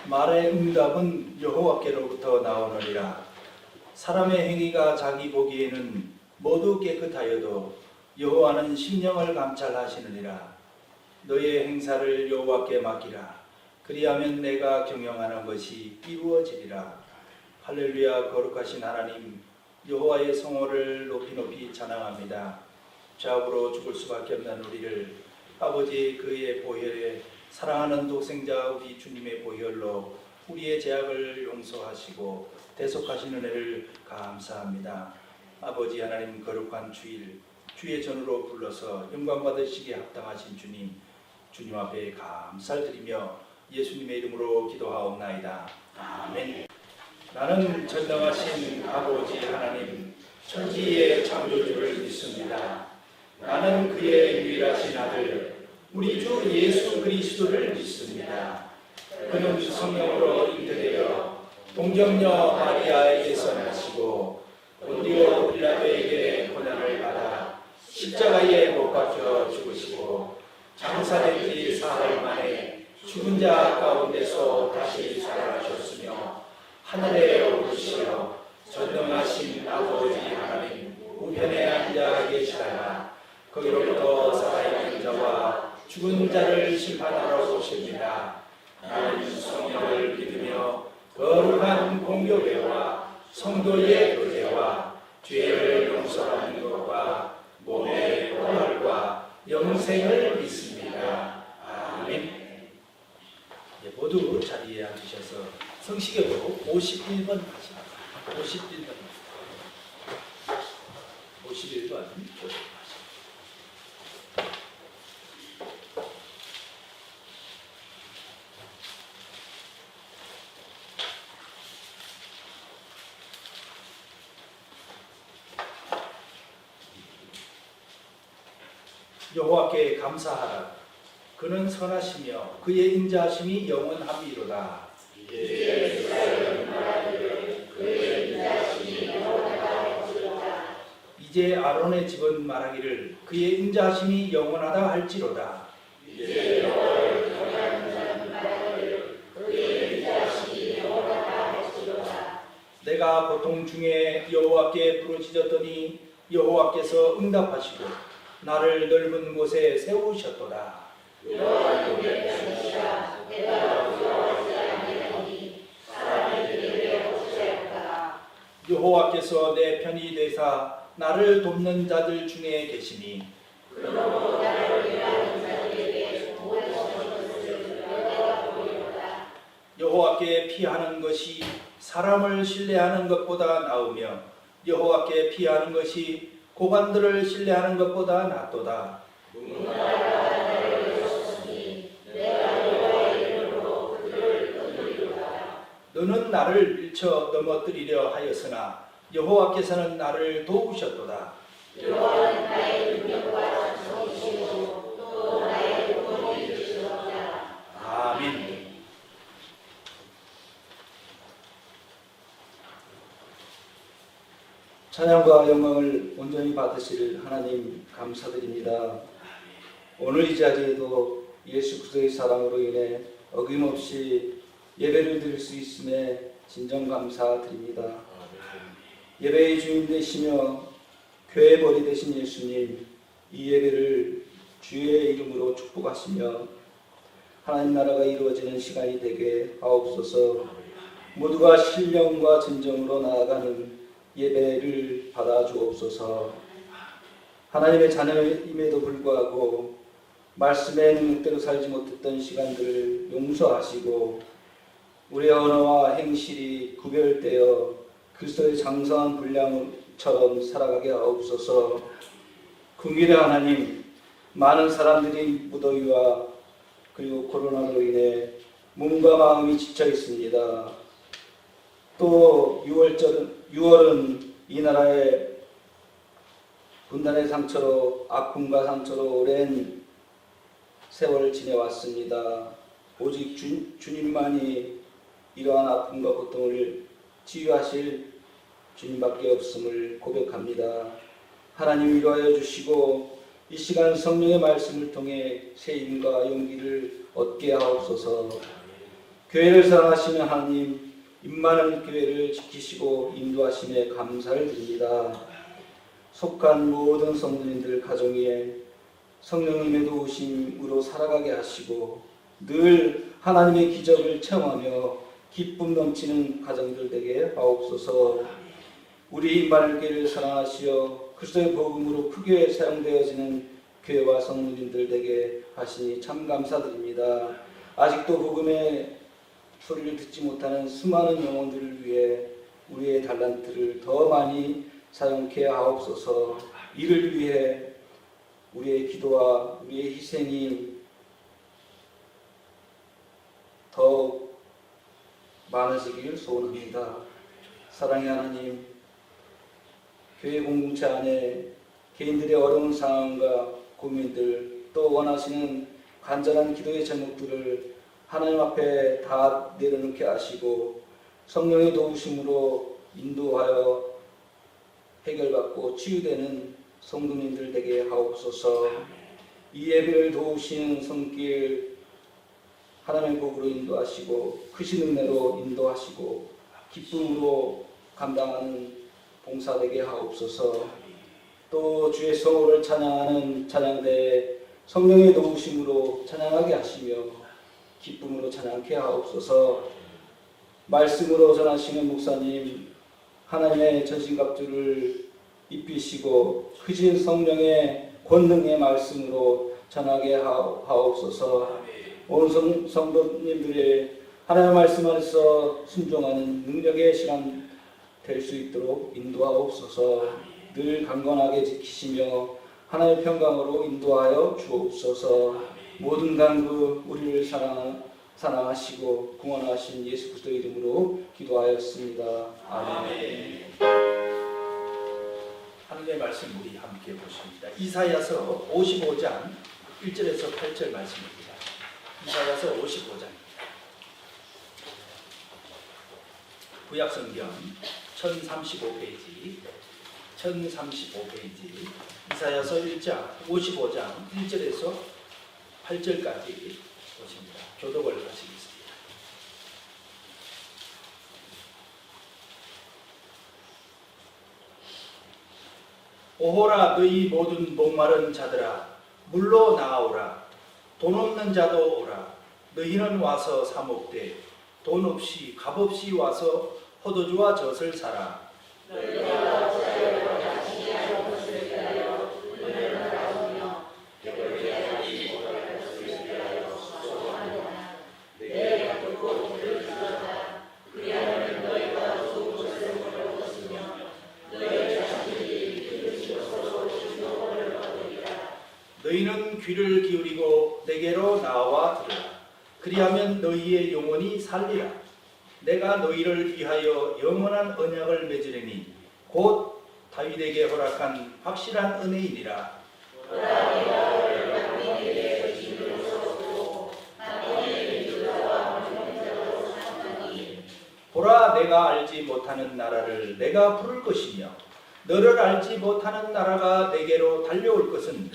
말의 응답은 여호와께로부터 나오느니라. 사람의 행위가 자기 보기에는 모두 깨끗하여도 여호와는 심령을 감찰하시느니라. 너의 행사를 여호와께 맡기라. 그리하면 내가 경영하는 것이 이루어지리라. 할렐루야. 거룩하신 하나님, 여호와의 성호를 높이 찬양합니다. 죄악으로 죽을 수밖에 없는 우리를 아버지 그의 보혈에 사랑하는 독생자 우리 주님의 보혈로 우리의 죄악을 용서하시고 대속하시는 은혜를 감사합니다. 아버지 하나님, 거룩한 주일 주의 전으로 불러서 영광 받으시기에 합당하신 주님 앞에 감사를 드리며 예수님의 이름으로 기도하옵나이다. 아멘. 나는 전능하신 아버지 하나님 천지의 창조주를 믿습니다. 나는 그의 유일하신 아들 우리 주 예수 그리스도를 믿습니다. 그는 성령으로 잉태되어 동정녀 마리아에게서 나시고 본디오 빌라도에게 고난을 받아 십자가에 못 박혀 죽으시고 장사된 지 사흘 만에 죽은 자 가운데서 다시 살아나셨으며 하늘에 오르시어 전능하신 아버지 하나님 우편에 앉아 계시다가 거기로부터 살아있는 자와 죽은 자를 심판하러 오십니다. 나는 성령을 믿으며 거룩한 공교회와 성도의 교제와 죄를 용서하는 것과 몸의 부활과 영생을 믿습니다. 아멘. 모두 자리에 앉으셔서 성시경으로 51번 하십니다. 51번 교독하십니다. 여호와께 감사하라. 그는 선하시며 그의 인자하심이 영원함이로다. 이제 아론의 집은 말하기를 그의 인자하심이 영원하다 할지로다. 내가 고통 중에 여호와께 부르짖었더니 여호와께서 응답하시고 나를 넓은 곳에 세우셨도다. 여호와께서 내 편이 되사 나를 돕는 자들 중에 계시니 여호와께 피하는 것이 사람을 신뢰하는 것보다 나으며 여호와께 피하는 것이 고관들을 신뢰하는 것보다 낫도다. 너는 나를 밀쳐 넘어뜨리려 하였으나 여호와께서는 나를 도우셨도다. 여호와는 나의 능력과 정의시고 또 나의 구원이 되시도다. 아멘. 찬양과 영광을 온전히 받으실 하나님 감사드립니다. 오늘 이 자리에도 예수 그리스도의 사랑으로 인해 어김없이 예배를 드릴 수 있음에 진정 감사드립니다. 예배의 주인 되시며 교회 머리 되신 예수님, 이 예배를 주의 이름으로 축복하시며 하나님 나라가 이루어지는 시간이 되게 하옵소서. 모두가 신령과 진정으로 나아가는 예배를 받아 주옵소서. 하나님의 자녀임에도 불구하고 말씀의 능력대로 살지 못했던 시간들을 용서하시고 우리의 언어와 행실이 구별되어 그리스도의 장성한 분량처럼 살아가게 하옵소서. 긍휼의 하나님, 많은 사람들이 무더위와 그리고 코로나로 인해 몸과 마음이 지쳐 있습니다. 또 6월은 이 나라의 분단의 상처로 아픔과 상처로 오랜 세월을 지내왔습니다. 오직 주님만이 이러한 아픔과 고통을 치유하실 주님밖에 없음을 고백합니다. 하나님 위로하여 주시고 이 시간 성령의 말씀을 통해 새 힘과 용기를 얻게 하옵소서. 교회를 사랑하시는 하나님, 임마누엘 교회를 지키시고 인도하심에 감사를 드립니다. 속한 모든 성도님들 가정 위에 성령님의 도우심으로 살아가게 하시고 늘 하나님의 기적을 체험하며 기쁨 넘치는 가정들 되게 하옵소서. 우리 임마누엘 교회를 사랑하시어 그리스도의 복음으로 크게 사용되어지는 교회와 성도님들 되게 하시니 참 감사드립니다. 아직도 복음의 소리를 듣지 못하는 수많은 영혼들을 위해 우리의 달란트를 더 많이 사용케 하옵소서. 이를 위해 우리의 기도와 우리의 희생이 더욱 많아지길 소원합니다. 사랑의 하나님, 교회 공동체 안에 개인들의 어려운 상황과 고민들, 또 원하시는 간절한 기도의 제목들을 하나님 앞에 다 내려놓게 하시고 성령의 도우심으로 인도하여 해결받고 치유되는 성도님들 되게 하옵소서. 이 예배를 도우시는 손길 하나님의 복으로 인도하시고 크신 은혜로 인도하시고 기쁨으로 감당하는 봉사 되게 하옵소서. 또 주의 성호를 찬양하는 찬양대에 성령의 도우심으로 찬양하게 하시며 기쁨으로 찬양케 하옵소서. 말씀으로 전하시는 목사님 하나님의 전신갑주를 입히시고 크신 성령의 권능의 말씀으로 전하게 하옵소서. 온 성도님들의 하나님의 말씀 안에서 순종하는 능력의 시간 될 수 있도록 인도하옵소서. 늘 강건하게 지키시며 하나님의 평강으로 인도하여 주옵소서. 모든 간구 우리를 사랑하시고 구원하신 예수 그리스도의 이름으로 기도하였습니다. 아멘. 하늘의 말씀 우리 함께 보십니다. 이사야서 55장 1절에서 8절 말씀입니다. 이사야서 55장입니다. 구약성경 1035페이지 이사야서 55장 1절에서 8절까지 보십니다. 교독을 하시겠습니다. 오호라 너희 모든 목마른 자들아 물로 나아오라. 돈 없는 자도 오라. 너희는 와서 사 먹되 돈 없이 값 없이 와서 포도주와 젖을 사라. 너희는 귀를 기울이고 내게로 나와 들으라. 그리하면 너희의 영혼이 살리라. 내가 너희를 위하여 영원한 언약을 맺으리니 곧 다윗에게 허락한 확실한 은혜이니라. 보라 내가 알지 못하는 나라를 내가 부를 것이며 너를 알지 못하는 나라가 내게로 달려올 것은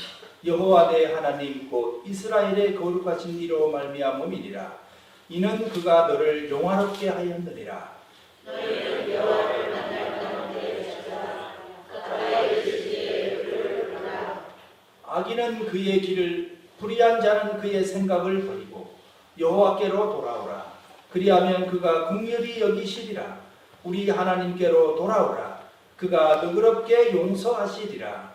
여호와 내 하나님 곧 이스라엘의 거룩하신 이로 말미암음이니라. 이는 그가 너를 용화롭게 하였느니라. 악인은 그의 길을 불의한 자는 그의 생각을 버리고 여호와께로 돌아오라. 그리하면 그가 긍휼히 여기시리라. 우리 하나님께로 돌아오라. 그가 너그럽게 용서하시리라.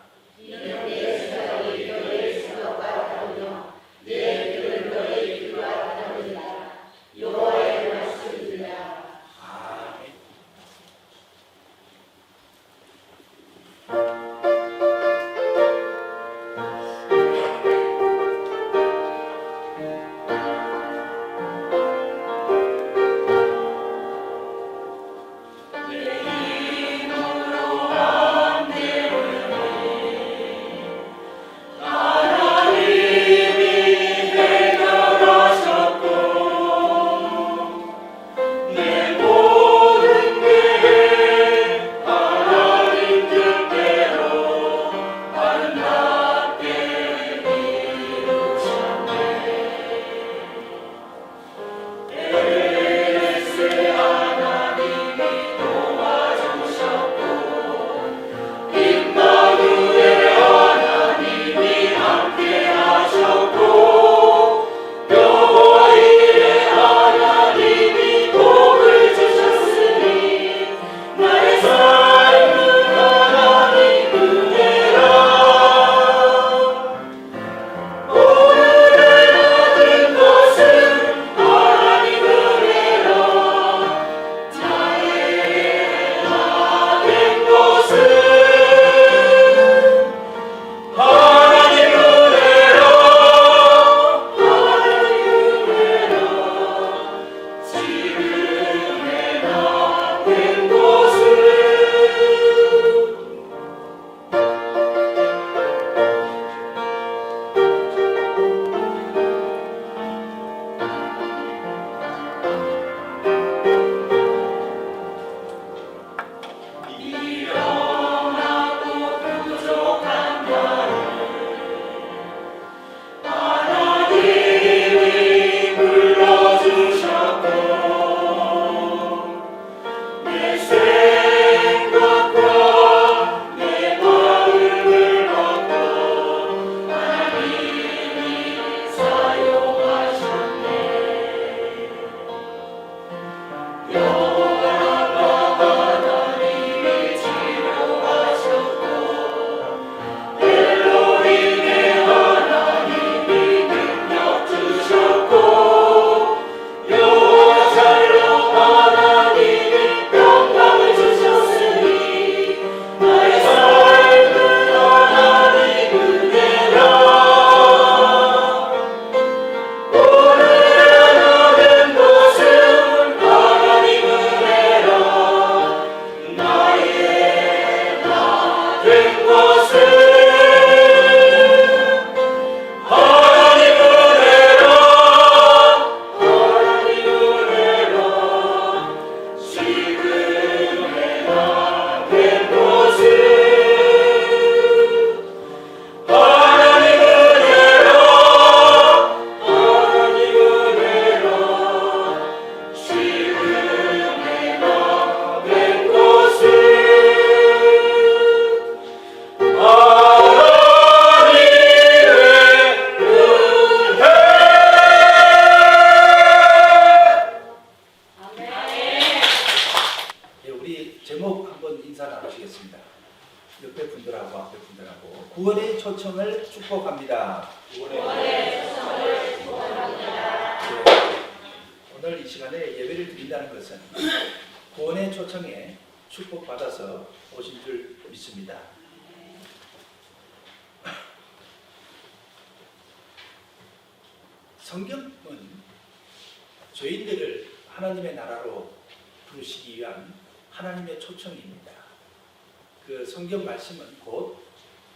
옆에 분들하고 앞에 분들하고 구원의 초청을 축복합니다. 네, 오늘 이 시간에 예배를 드린다는 것은 구원의 초청에 축복받아서 오신 줄 믿습니다. 성경은 죄인들을 하나님의 나라로 부르시기 위한 하나님의 초청입니다. 그 성경 말씀은 곧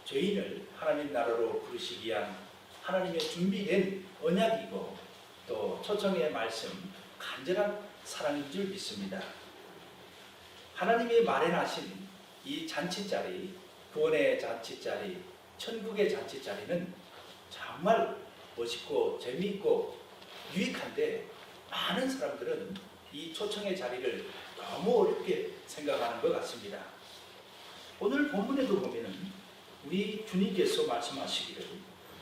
죄인을 하나님 나라로 부르시기 위한 하나님의 준비된 언약이고 또 초청의 말씀, 간절한 사랑인 줄 믿습니다. 하나님이 마련하신 이 잔치자리, 구원의 잔치자리, 천국의 잔치자리는 정말 멋있고 재미있고 유익한데 많은 사람들은 이 초청의 자리를 너무 어렵게 생각하는 것 같습니다. 오늘 본문에도 보면은 우리 주님께서 말씀하시기를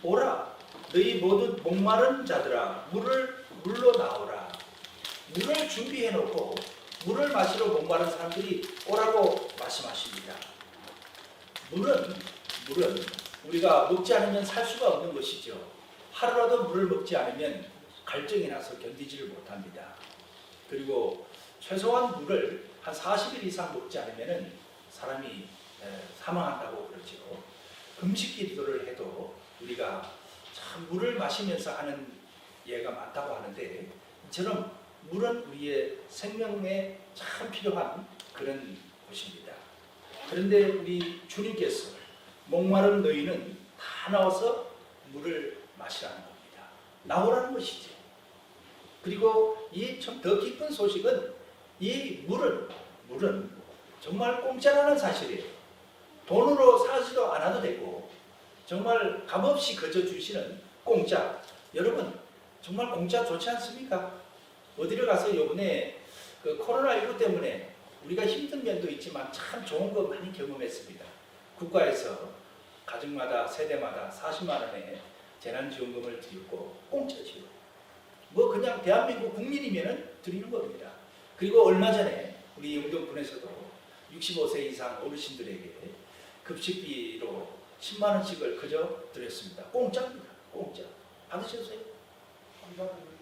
오라 너희 모두 목마른 자들아 물로 나오라. 물을 준비해 놓고 물을 마시러 목마른 사람들이 오라고 말씀하십니다. 물은 우리가 먹지 않으면 살 수가 없는 것이죠. 하루라도 물을 먹지 않으면 갈증이 나서 견디지를 못합니다. 그리고 최소한 물을 한 40일 이상 먹지 않으면 사람이 사망한다고 그러죠. 금식 기도를 해도 우리가 참 물을 마시면서 하는 예가 많다고 하는데 이처럼 물은 우리의 생명에 참 필요한 그런 곳입니다. 그런데 우리 주님께서 목마른 너희는 다 나와서 물을 마시라는 겁니다. 나오라는 것이죠. 그리고 이 참 더 기쁜 소식은 이 물은 정말 공짜라는 사실이에요. 돈으로 사지도 않아도 되고 정말 값없이 거저 주시는 공짜. 여러분 정말 공짜 좋지 않습니까? 어디를 가서 이번에 그 코로나19 때문에 우리가 힘든 면도 있지만 참 좋은 거 많이 경험했습니다. 국가에서 가정마다 세대마다 40만 원의 재난지원금을 드리고 공짜지요. 뭐 그냥 대한민국 국민이면은 드리는 겁니다. 그리고 얼마 전에 우리 영동군에서도 65세 이상 어르신들에게 급식비로 10만 원씩을 그저 드렸습니다. 공짜입니다. 공짜. 받으셨어요?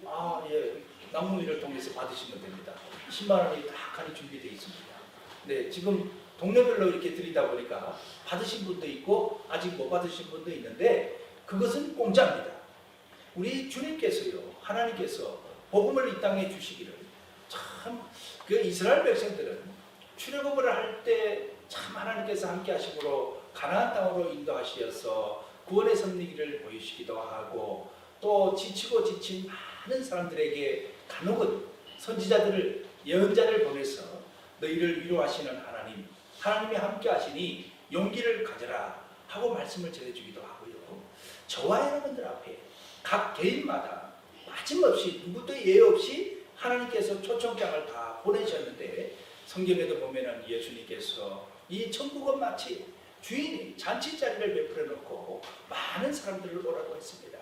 아, 예. 남문위를 통해서 받으시면 됩니다. 10만 원이 딱 하니 준비되어 있습니다. 네, 지금 동네별로 이렇게 드리다 보니까 받으신 분도 있고 아직 못 받으신 분도 있는데 그것은 공짜입니다. 우리 주님께서요, 하나님께서 복음을 이 땅에 주시기를 참 그 이스라엘 백성들은 출애굽을 할 때 참 하나님께서 함께 하심으로 가나안 땅으로 인도하시어서 구원의 섭리기를 보이시기도 하고 또 지치고 지친 많은 사람들에게 간혹은 선지자들을 예언자를 보내서 너희를 위로하시는 하나님, 하나님이 함께 하시니 용기를 가져라 하고 말씀을 전해주기도 하고요. 저와 여러분들 앞에 각 개인마다 빠짐없이 누구도 예외 없이 하나님께서 초청장을 다 보내셨는데 성경에도 보면은 예수님께서 이 천국은 마치 주인이 잔치자리를 베풀어 놓고 많은 사람들을 오라고 했습니다.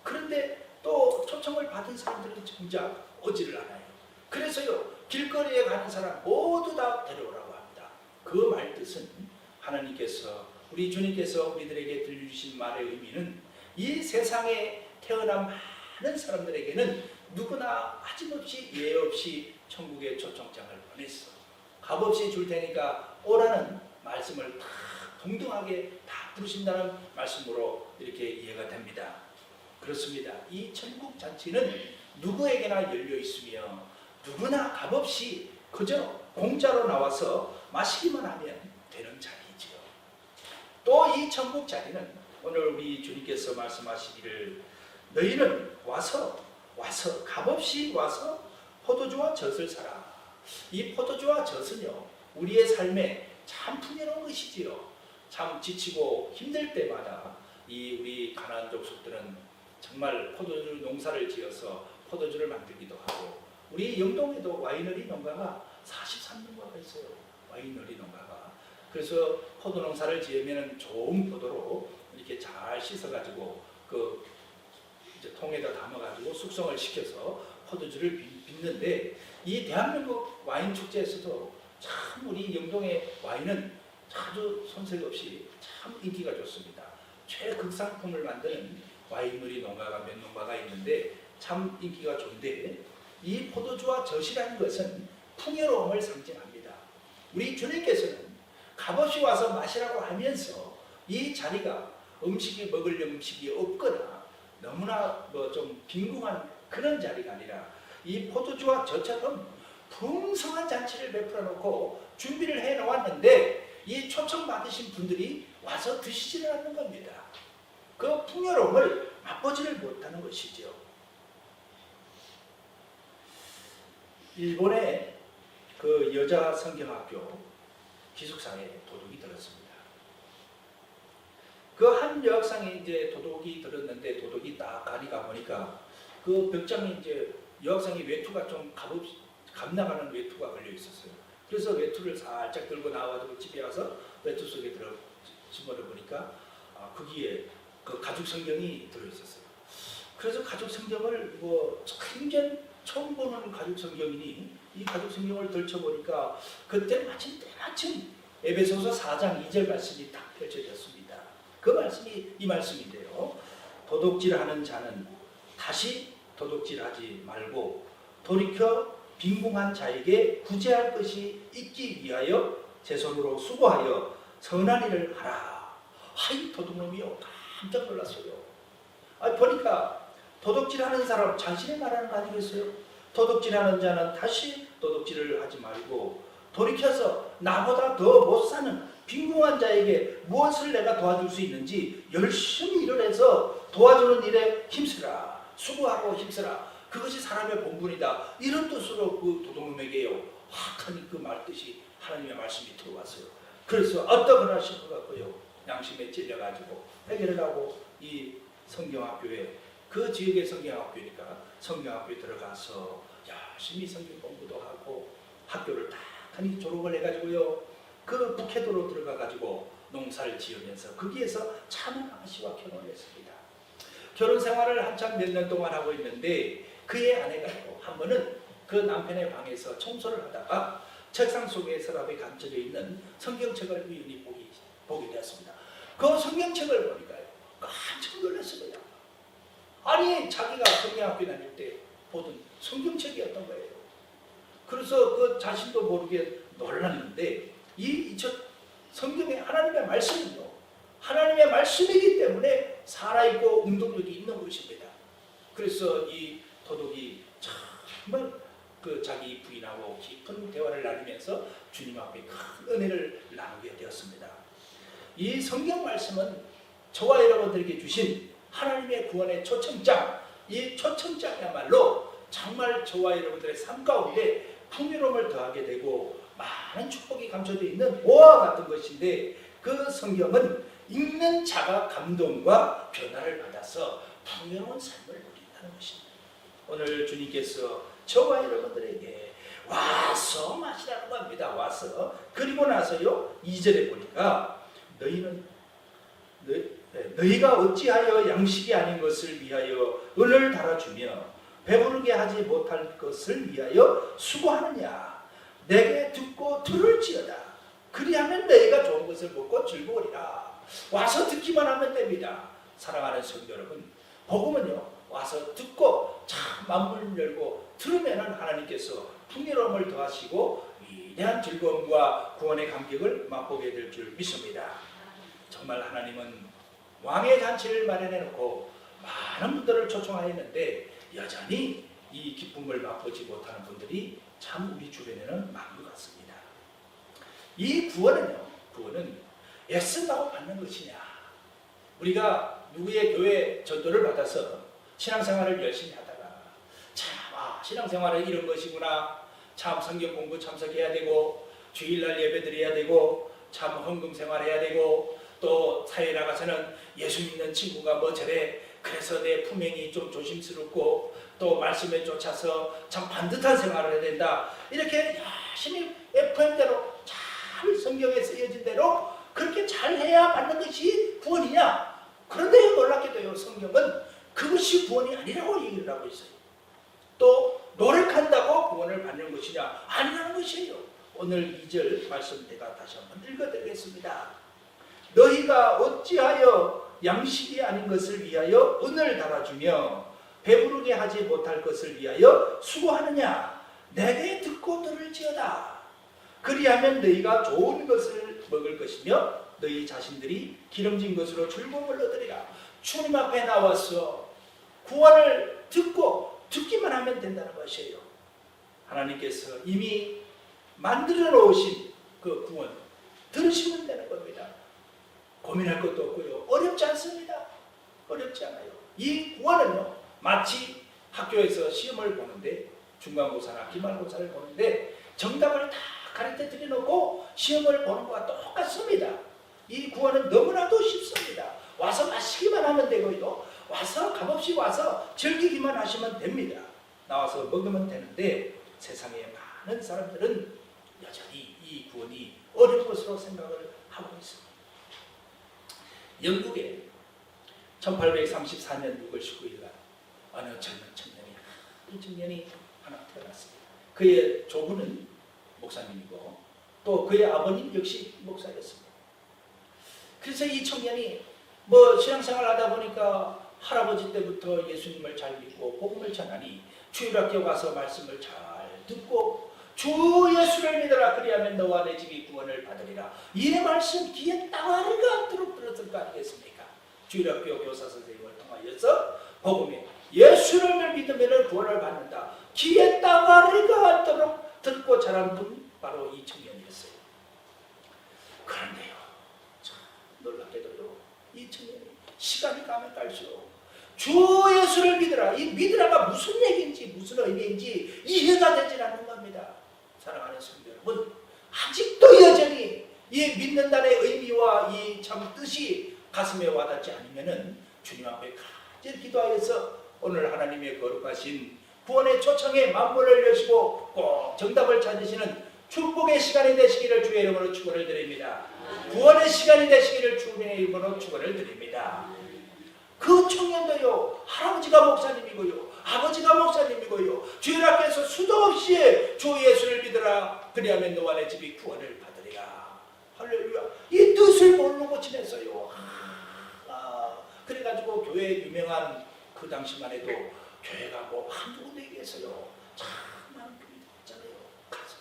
그런데 또 초청을 받은 사람들은 정작 오지를 않아요. 그래서요 길거리에 가는 사람 모두 다 데려오라고 합니다. 그 말 뜻은 하나님께서 우리 주님께서 우리들에게 들려주신 말의 의미는 이 세상에 태어난 많은 사람들에게는 누구나 빠짐없이 예외 없이 천국의 초청장을 보냈어. 값없이 줄 테니까 오라는 말씀을 다 동등하게 다 부르신다는 말씀으로 이렇게 이해가 됩니다. 그렇습니다. 이 천국 잔치는 누구에게나 열려 있으며 누구나 값없이 그저 공짜로 나와서 마시기만 하면 되는 자리이지요. 또 이 천국 자리는 오늘 우리 주님께서 말씀하시기를 너희는 와서 값없이 와서 포도주와 젖을 사라. 이 포도주와 젖은요 우리의 삶에 참 풍요로운 것이지요. 참 지치고 힘들 때마다 이 우리 가나안 족속들은 정말 포도주 농사를 지어서 포도주를 만들기도 하고 우리 영동에도 와이너리 농가가 43농가가 있어요. 와이너리 농가가. 그래서 포도 농사를 지으면 좋은 포도로 이렇게 잘 씻어가지고 그 이제 통에다 담아가지고 숙성을 시켜서 포도주를 빚는데 이 대한민국 와인 축제에서도 참 우리 영동의 와인은 아주 손색 없이 참 인기가 좋습니다. 최극상품을 만드는 와인누리 농가가 몇 농가가 있는데 참 인기가 좋은데, 이 포도주와 젖이라는 것은 풍요로움을 상징합니다. 우리 주님께서는 값없이 와서 마시라고 하면서 이 자리가 먹을 음식이 없거나 너무나 좀 빈궁한 그런 자리가 아니라 이 포도주와 젖처럼 풍성한 잔치를 베풀어 놓고 준비를 해 놓았는데, 이 초청 받으신 분들이 와서 드시지를 않는 겁니다. 그 풍요로움을 맛보지를 못하는 것이죠. 일본의 그 여자 성경학교 기숙사에 도둑이 들었습니다. 그 한 여학생이 이제 도둑이 들었는데, 도둑이 딱 가니 가보니까 그 벽장에 이제 여학생이 외투가 좀 값 나가는 외투가 걸려 있었어요. 그래서 외투를 살짝 들고 나와가지고 집에 와서 외투 속에 집어넣어 보니까 거기에 그 가죽 성경이 들어 있었어요. 그래서 가죽 성경을 생전 처음 보는 가죽 성경이니 이 가죽 성경을 들춰보니까 그때 때마침 에베소서 4장 2절 말씀이 딱 펼쳐졌습니다. 그 말씀이 이 말씀인데요. 도둑질하는 자는 다시 도둑질하지 말고 돌이켜 빈궁한 자에게 구제할 것이 있기 위하여 제 손으로 수고하여 선한 일을 하라. 이 도둑놈이요, 깜짝 놀랐어요. 보니까 도둑질하는 사람 자신이 말하는 거 아니겠어요? 도둑질하는 자는 다시 도둑질을 하지 말고 돌이켜서 나보다 더 못 사는 빈궁한 자에게 무엇을 내가 도와줄 수 있는지 열심히 일을 해서 도와주는 일에 힘쓰라. 수고하고 힘쓰라. 그것이 사람의 본분이다. 이런 뜻으로 그 도둑놈에게요, 확하니 그 말뜻이 하나님의 말씀이 들어왔어요. 그래서 어떡을 하실 것 같고요, 양심에 찔려가지고 해결을 하고 이 성경학교에, 그 지역의 성경학교니까 성경학교에 들어가서 열심히 성경 공부도 하고 학교를 다 졸업을 해가지고요, 그 북해도로 들어가가지고 농사를 지으면서 거기에서 참 아씨와 결혼을 했습니다. 결혼 생활을 한참 몇 년 동안 하고 있는데, 그의 아내가요, 한 번은 그 남편의 방에서 청소를 하다가 책상 속에 서랍에 감춰져 있는 성경책을 우연히 보게 되었습니다. 그 성경책을 보니까요, 깜짝 놀랐어요. 아니, 자기가 성경학교 다닐 때 보던 성경책이었던 거예요. 그래서 그 자신도 모르게 놀랐는데, 이 성경의 하나님의 말씀은요, 하나님의 말씀이기 때문에 살아있고 운동력이 있는 것입니다. 그래서 이 도둑이 정말 자기 부인하고 깊은 대화를 나누면서 주님 앞에 큰 은혜를 나누게 되었습니다. 이 성경 말씀은 저와 여러분들에게 주신 하나님의 구원의 초청장, 이 초청장이야말로 정말 저와 여러분들의 삶 가운데 풍요로움을 더하게 되고 많은 축복이 감춰져 있는 보화와 같은 것인데, 그 성경은 읽는 자가 감동과 변화를 받아서 풍요로운 삶을 누린다는 것입니다. 오늘 주님께서 저와 여러분들에게 와서 마시라는 겁니다. 와서. 그리고 나서요, 2절에 보니까 너희가 어찌하여 양식이 아닌 것을 위하여 은을 달아주며 배부르게 하지 못할 것을 위하여 수고하느냐. 내게 듣고 들을지어다. 그리하면 너희가 좋은 것을 먹고 즐거우리라. 와서 듣기만 하면 됩니다. 사랑하는 성도 여러분, 복음은요, 와서 듣고 참 마음을 열고 들으면 하나님께서 풍요로움을 더하시고 위대한 즐거움과 구원의 감격을 맛보게 될 줄 믿습니다. 정말 하나님은 왕의 잔치를 마련해 놓고 많은 분들을 초청하였는데, 여전히 이 기쁨을 맛보지 못하는 분들이 참 우리 주변에는 많은 것 같습니다. 이 구원은 애쓴다고 받는 것이냐. 우리가 누구의 교회 전도를 받아서 신앙생활을 열심히 하다가 참 신앙생활은 이런 것이구나, 참 성경 공부 참석해야 되고 주일날 예배드려야 되고 참 헌금생활해야 되고 또 사회에 나가서는 예수 믿는 친구가 뭐 저래, 그래서 내 품행이 좀 조심스럽고 또 말씀에 쫓아서 참 반듯한 생활을 해야 된다. 이렇게 열심히 FM대로 잘 성경에 쓰여진 대로 그렇게 잘해야 받는 것이 구원이냐? 그런데 놀랍게도요, 성경은 그것이 구원이 아니라고 얘기를 하고 있어요. 또 노력한다고 구원을 받는 것이냐? 아니라는 것이에요. 오늘 2절 말씀 제가 다시 한번 읽어드리겠습니다. 너희가 어찌하여 양식이 아닌 것을 위하여 은을 달아주며 배부르게 하지 못할 것을 위하여 수고하느냐. 내게 듣고 들을지어다. 그리하면 너희가 좋은 것을 먹을 것이며 너희 자신들이 기름진 것으로 즐거움을 얻으리라. 주님 앞에 나와서 구원을 듣기만 하면 된다는 것이에요. 하나님께서 이미 만들어 놓으신 그 구원 들으시면 되는 겁니다. 고민할 것도 없고요. 어렵지 않습니다. 어렵지 않아요. 이 구원은요, 마치 학교에서 시험을 보는데, 중간고사나 기말고사를 보는데 정답을 다 가르쳐 드려놓고 시험을 보는 것과 똑같습니다. 이 구원은 너무나도 쉽습니다. 와서 마시기만 하면 되고요. 와서 값없이 와서 즐기기만 하시면 됩니다. 나와서 먹으면 되는데 세상에 많은 사람들은 여전히 이 구원이 어려운 것으로 생각을 하고 있습니다. 영국에 1834년 6월 19일 날 어느 젊은 청년이 하나 태어났습니다. 그의 조부는 목사님이고 또 그의 아버님 역시 목사였습니다. 그래서 이 청년이 신앙생활 하다 보니까 할아버지 때부터 예수님을 잘 믿고 복음을 전하니 주일학교 가서 말씀을 잘 듣고 주 예수를 믿어라. 그리하면 너와 내 집이 구원을 받으리라. 이 말씀 귀에 땅아리가 않도록 들었을 거 아니겠습니까? 주일학교 교사 선생님을 통하여서 복음에 예수를 믿으면 구원을 받는다. 귀에 땅아리가 않도록 듣고 자란 분 바로 이 청년이었어요. 그런데요, 참 놀랍게도요, 이 청년이 시간이 가면 갈수록 주 예수를 믿으라. 이 믿으라가 무슨 얘기인지 무슨 의미인지 이해가 되질 않는 겁니다. 사랑하는 성도 여러분, 아직도 여전히 이 믿는다는 의미와 이 참 뜻이 가슴에 와닿지 않으면은 주님 앞에 간절히 기도하여서 오늘 하나님의 거룩하신 구원의 초청에 만물을 여시고 꼭 정답을 찾으시는 축복의 시간이 되시기를 주의 이름으로 축원을 드립니다. 구원의 시간이 되시기를 주의 이름으로 축원을 드립니다. 그 청년도요, 할아버지가 목사님이고요, 아버지가 목사님이고요, 주일학교에서 수도 없이 주 예수를 믿으라. 그리하면 너와 내 집이 구원을 받으리라. 할렐루야. 이 뜻을 모르고 지냈어요. 그래가지고 교회 유명한 그 당시만 해도 교회가 한두 군데 얘기했어요. 참 많은 교회들 있잖아요. 가서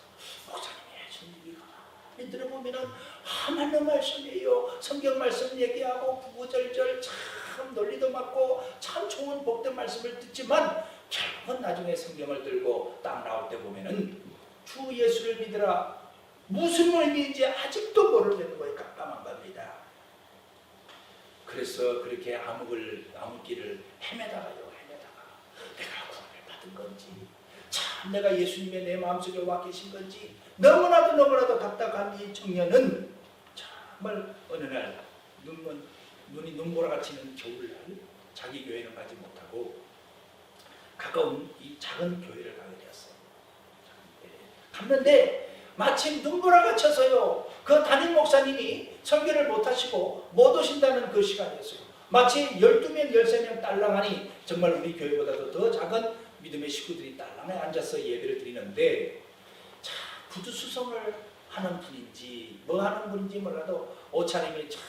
목사님이 하신 얘기가 들어보면은 하나님 말씀이에요. 성경 말씀 얘기하고 구구절절 참 논리도 맞고 참 좋은 복된 말씀을 듣지만 결국은 나중에 성경을 들고 딱 나올 때 보면은 주 예수를 믿으라 무슨 의미인지 아직도 모르는 거에 깜깜한 겁니다. 그래서 그렇게 암흑길을 헤매다가요. 내가 구원을 받은 건지, 참 내가 예수님의 내 마음속에 와 계신 건지 너무나도 답답한 이 청년은 정말 어느 날 눈이 눈보라가 치는 겨울날 자기 교회는 가지 못하고 가까운 이 작은 교회를 가게 되었어요. 갔는데 마침 눈보라가 쳐서요, 그 담임 목사님이 설교를 못하시고 못 오신다는 그 시간이었어요. 마치 12명, 13명 딸랑하니 정말 우리 교회보다도 더 작은 믿음의 식구들이 딸랑에 앉아서 예배를 드리는데 참 구두수성을 하는 분인지 뭐 하는 분인지 몰라도 옷차림이 참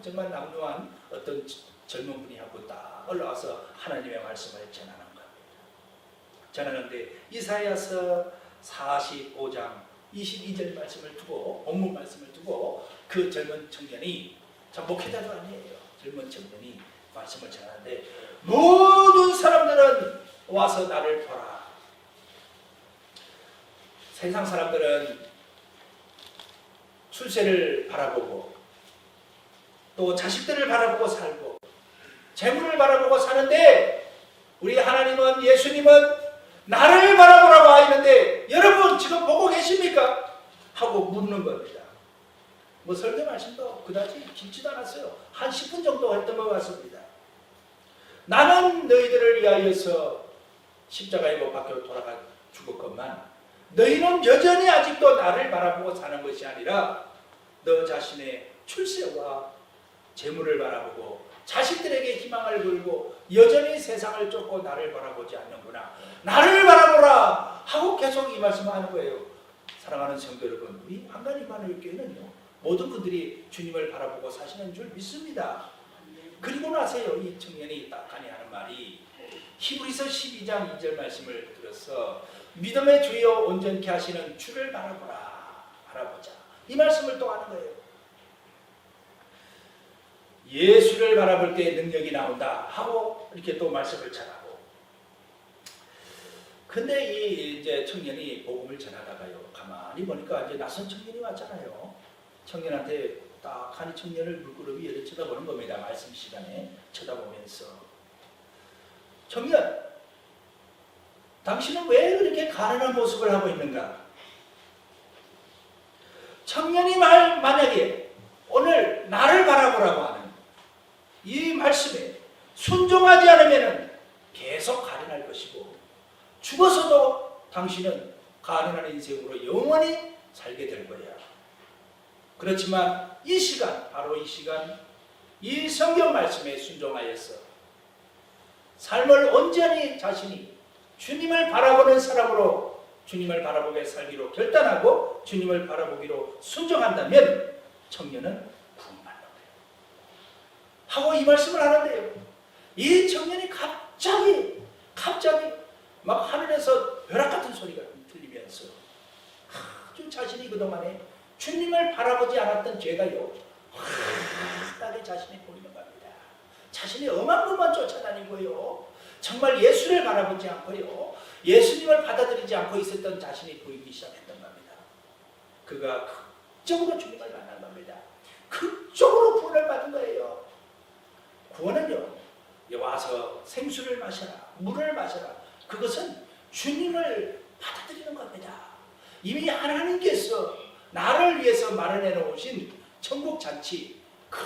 정말 남루한 어떤 젊은 분이 하고 딱 올라와서 하나님의 말씀을 전하는 겁니다. 전하는데 이사야서 45장 22절 말씀을 두고 본문 말씀을 두고 그 젊은 청년이 참 목회자도 아니에요. 젊은 청년이 말씀을 전하는데 모든 사람들은 와서 나를 보라. 세상 사람들은 출세를 바라보고 또 자식들을 바라보고 살고 재물을 바라보고 사는데 우리 하나님은 예수님은 나를 바라보라고 하시는데 여러분 지금 보고 계십니까? 하고 묻는 겁니다. 뭐 설교 말씀도 그다지 길지도 않았어요. 한 10분 정도 했던 것 같습니다. 나는 너희들을 위하여서 십자가에 못 박혀 돌아가 죽었건만 너희는 여전히 아직도 나를 바라보고 사는 것이 아니라 너 자신의 출세와 재물을 바라보고 자식들에게 희망을 걸고 여전히 세상을 쫓고 나를 바라보지 않는구나. 나를 바라보라 하고 계속 이 말씀을 하는 거예요. 사랑하는 성도 여러분, 우리 한간 이마누엘 교회는요, 모든 분들이 주님을 바라보고 사시는 줄 믿습니다. 그리고 나서요, 이 청년이 딱하니 하는 말이 히브리서 12장 2절 말씀을 들어서 믿음의 주여 온전케 하시는 주를 바라보자. 이 말씀을 또 하는 거예요. 예수를 바라볼 때 능력이 나온다 하고 이렇게 또 말씀을 전하고. 근데 이 이제 청년이 복음을 전하다가요, 가만히 보니까 이제 낯선 청년이 왔잖아요. 청년한테 딱하니 청년을 물끄러미 열려 쳐다보는 겁니다. 말씀 시간에 쳐다보면서, 청년, 당신은 왜 그렇게 가난한 모습을 하고 있는가? 청년이 만약에 오늘 나를 바라보라고 하는 이 말씀에 순종하지 않으면 계속 가련할 것이고, 죽어서도 당신은 가련한 인생으로 영원히 살게 될 거야. 그렇지만 이 시간, 바로 이 시간, 이 성경 말씀에 순종하여서 삶을 온전히 자신이 주님을 바라보는 사람으로 주님을 바라보게 살기로 결단하고 주님을 바라보기로 순종한다면 청년은 구원받는 거예요. 하고 이 말씀을 하는데요, 이 청년이 갑자기 막 하늘에서 벼락 같은 소리가 들리면서 아주 자신이 그동안에 주님을 바라보지 않았던 죄가요, 확하게 자신이 보이는 겁니다. 자신이 엄한 것만 쫓아다니고요, 정말 예수를 바라보지 않고요, 예수님을 받아들이지 않고 있었던 자신이 보이기 시작했던 겁니다. 그가 극적으로 주님을 만난 겁니다. 극적으로 구원을 받은 거예요. 구원은요, 와서 생수를 마셔라, 물을 마셔라, 그것은 주님을 받아들이는 겁니다. 이미 하나님께서 나를 위해서 마련해 놓으신 천국 잔치, 그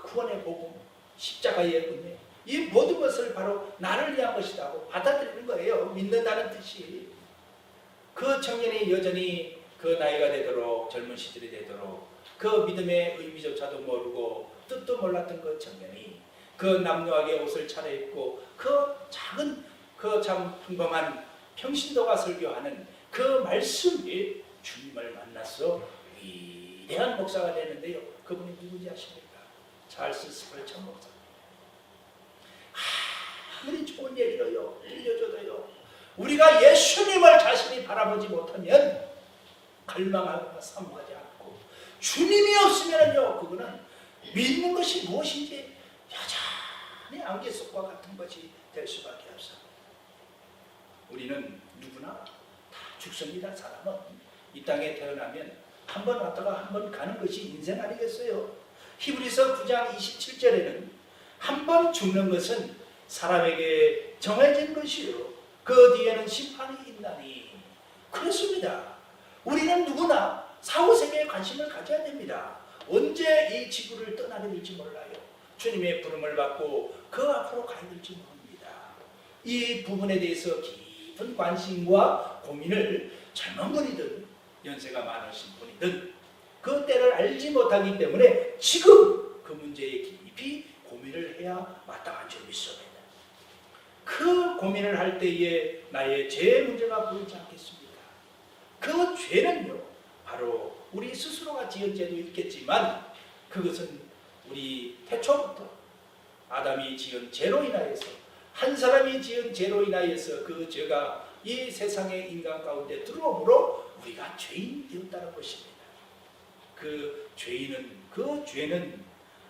구원의 복음, 십자가의 은혜, 이 모든 것을 바로 나를 위한 것이라고 받아들이는 거예요. 믿는다는 뜻이. 그 청년이 여전히 그 나이가 되도록, 젊은 시절이 되도록 그 믿음의 의미조차도 모르고 뜻도 몰랐던 그 청년이 그 남루하게 옷을 차려입고 그 작은 그 참 평범한 평신도가 설교하는 그 말씀이 주님을 만나서 위대한 목사가 되는데요. 그분이 누구지 아십니까? 찰스 스펄전 목사입니다. 아무리 좋은 얘기로요, 들려줘도요, 우리가 예수님을 자신이 바라보지 못하면 갈망하거나 사모하지 않고, 주님이 없으면요, 그거는 믿는 것이 무엇인지 여전히 안개 속과 같은 것이 될 수밖에 없어요. 우리는 누구나 다 죽습니다. 사람은 이 땅에 태어나면 한 번 왔다가 한 번 가는 것이 인생 아니겠어요? 히브리서 9장 27절에는 한 번 죽는 것은 사람에게 정해진 것이요, 그 뒤에는 심판이 있나니. 그렇습니다. 우리는 누구나 사후세계에 관심을 가져야 됩니다. 언제 이 지구를 떠나게 될지 몰라요. 주님의 부름을 받고 그 앞으로 가야 될지 모릅니다. 이 부분에 대해서 깊은 관심과 고민을 젊은 분이든 연세가 많으신 분이든 그 때를 알지 못하기 때문에 지금 그 문제에 깊이 고민을 해야 마땅한 줄 믿습니다. 그 고민을 할 때에 나의 죄의 문제가 보이지 않겠습니까? 그 죄는요, 바로 우리 스스로가 지은 죄도 있겠지만 그것은 우리 태초부터 아담이 지은 죄로 인하여서, 한 사람이 지은 죄로 인하여서 그 죄가 이 세상의 인간 가운데 들어오므로 우리가 죄인이 되었다는 것입니다. 그 죄는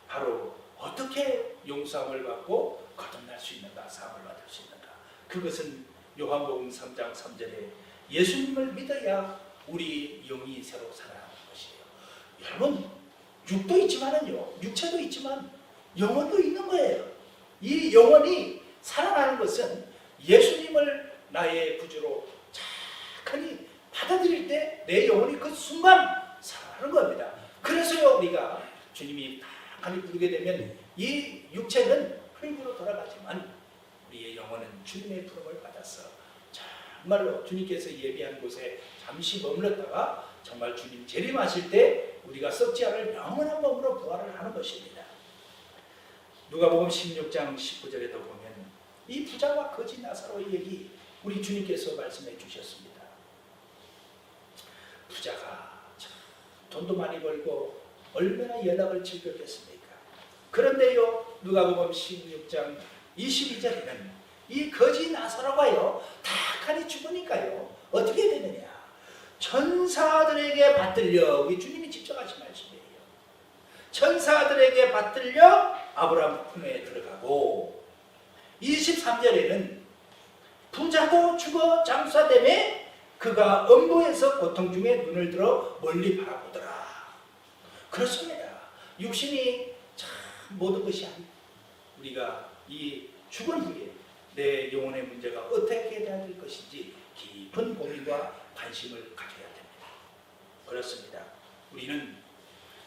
바로 어떻게 용서함을 받고 거듭날 수 있는가, 사함을 받을 수 있는가. 그것은 요한복음 3장 3절에 예수님을 믿어야 우리 영이 새로 살아나는 것이에요. 여러분, 육도 있지만은요, 육체도 있지만 영혼도 있는 거예요. 이 영혼이 살아나는 것은 예수님을 나의 구주로 착하니 받아들일 때 내 영혼이 그 순간 살아나는 겁니다. 그래서요, 우리가 주님이 착하니 부르게 되면 이 육체는 흙으로 돌아가지만 우리의 영혼은 주님의 부름을 받아서 정말로 주님께서 예비한 곳에 잠시 머물렀다가 정말 주님 재림하실 때 우리가 썩지 않을 영원한 몸으로 부활을 하는 것입니다. 누가복음 16장 19절에도 보면 이 부자와 거지 나사로의 얘기 우리 주님께서 말씀해 주셨습니다. 돈도 많이 벌고 얼마나 연락을 즐겼겠습니까? 그런데요, 누가복음 16장 22절에는 이 거지 나사로가요 탁하니 죽으니까요 어떻게 되느냐? 천사들에게 받들려, 우리 주님이 직접 하신 말씀이에요. 천사들에게 받들려 아브라함 품에 들어가고, 23절에는 부자도 죽어 장사되매 그가 음부에서 고통 중에 눈을 들어 멀리 바라보더라. 그렇습니다. 육신이 참 모든 것이 아니고 우리가 이 죽은 후에 내 영혼의 문제가 어떻게 해야 될 것인지 깊은 고민과 관심을 가져야 됩니다. 그렇습니다. 우리는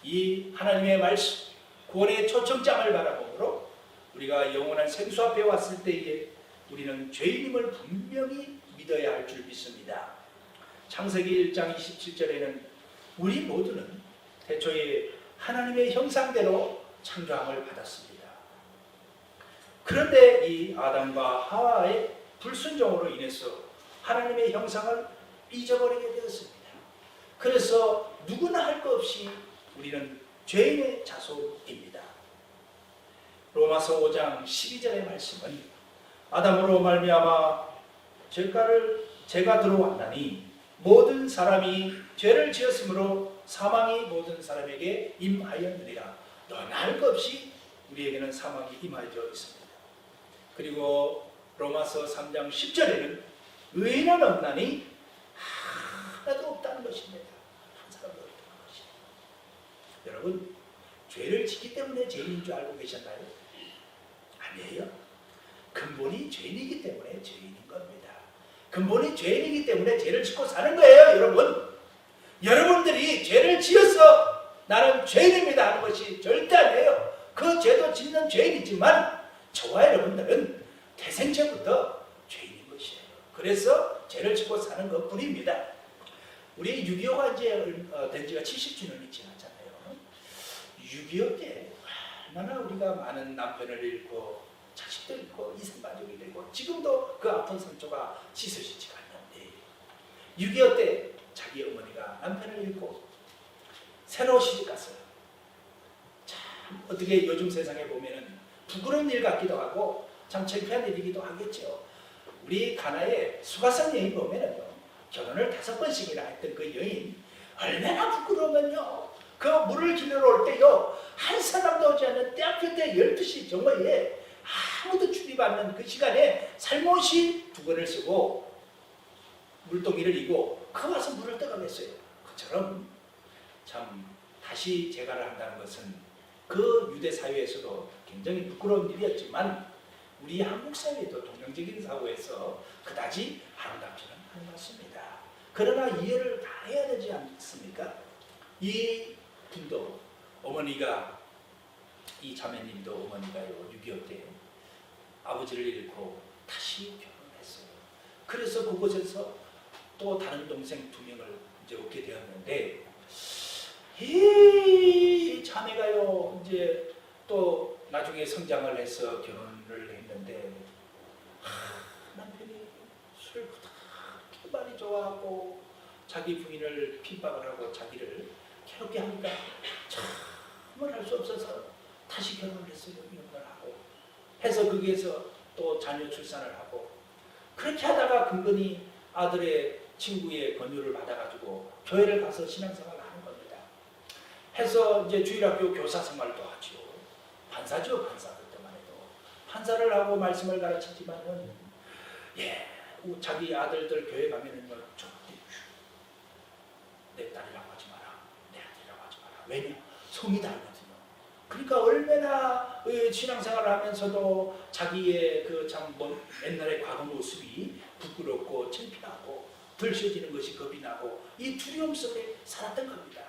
이 하나님의 말씀, 구원의 초청장을 바라보므로 우리가 영원한 생수 앞에 왔을 때에 우리는 죄인임을 분명히 믿어야 할 줄 믿습니다. 창세기 1장 27절에는 우리 모두는 태초에 하나님의 형상대로 창조함을 받았습니다. 그런데 이 아담과 하와의 불순종으로 인해서 하나님의 형상을 잊어버리게 되었습니다. 그래서 누구나 할 것 없이 우리는 죄인의 자손입니다. 로마서 5장 12절의 말씀은 아담으로 말미암아 죄가 들어왔나니 모든 사람이 죄를 지었으므로 사망이 모든 사람에게 임하였느니라. 너나 할 것 없이 우리에게는 사망이 임하여 있습니다. 그리고 로마서 3장 10절에는 의인은 없나니 하나도 없다는 것입니다. 한 사람도 없다는 것입니다. 여러분, 죄를 짓기 때문에 죄인인 줄 알고 계셨나요? 아니에요. 근본이 죄인이기 때문에 죄인인 겁니다. 근본이 죄인이기 때문에 죄를 짓고 사는 거예요, 여러분. 여러분들이 죄를 지어서 나는 죄인입니다 하는 것이 절대 아니에요. 그 죄도 짓는 죄인이지만 저와 여러분들은 태생체부터 죄인인 것이에요. 그래서 죄를 짓고 사는 것 뿐입니다. 우리 6.25가 이제 된 지가 70주년이 지났잖아요. 6.25 때 얼마나 우리가 많은 남편을 잃고 자식도 잃고 이생가족이 되고 지금도 그 아픈 상처가 씻어지지가 않는데, 6.25 때 자기 어머니가 남편을 잃고 새로 시집갔어요. 참 어떻게 요즘 세상에 보면은 부끄러운 일 같기도 하고 참 창피한 일이기도 하겠죠. 우리 가나의 수가성 여인 보면은요, 결혼을 5번씩이나 했던 그 여인 얼마나 부끄러우면요, 그 물을 기르러 올 때요 한 사람도 오지 않는 때앞에 때 12시 정오에 아무도 출입 않는 그 시간에 살못이 2권을 쓰고 물동이를 이고 그 와서 물을 떠가겠어요. 그처럼 참 다시 재가를 한다는 것은 그 유대 사회에서도 굉장히 부끄러운 일이었지만 우리 한국 사회도 동양적인 사고에서 그다지 아름답지는 않은 것 같습니다. 그러나 이해를 다 해야 되지 않습니까? 이 분도 어머니가, 이 자매님도 어머니가요 6.25 때 아버지를 잃고 다시 결혼했어요. 그래서 그곳에서 또 다른 동생 2명을 이제 얻게 되었는데, 이 자매가요 이제 또 나중에 성장을 해서 결혼을 했는데, 남편이 술을 그렇게 많이 좋아하고 자기 부인을 핍박을 하고 자기를 괴롭게 하니까 참을 할 수 없어서 다시 결혼을 했어요. 이혼을 하고 해서 거기에서 또 자녀 출산을 하고, 그렇게 하다가 근근히 아들의 친구의 권유를 받아가지고 교회를 가서 신앙생활을 하는 겁니다. 해서 이제 주일학교 교사 생활도 하죠. 판사죠, 판사. 그때만 해도 판사를 하고 말씀을 가르치지만은 자기 아들들 교회 가면은요, 내 딸이라고 하지 마라, 내 아들이라고 하지 마라. 왜냐? 성이 다르거든요. 그러니까 얼마나 신앙생활을 하면서도 자기의 그 참 옛날의 과거 모습이 부끄럽고 창피하고 들춰지는 것이 겁이 나고 이 두려움 속에 살았던 겁니다.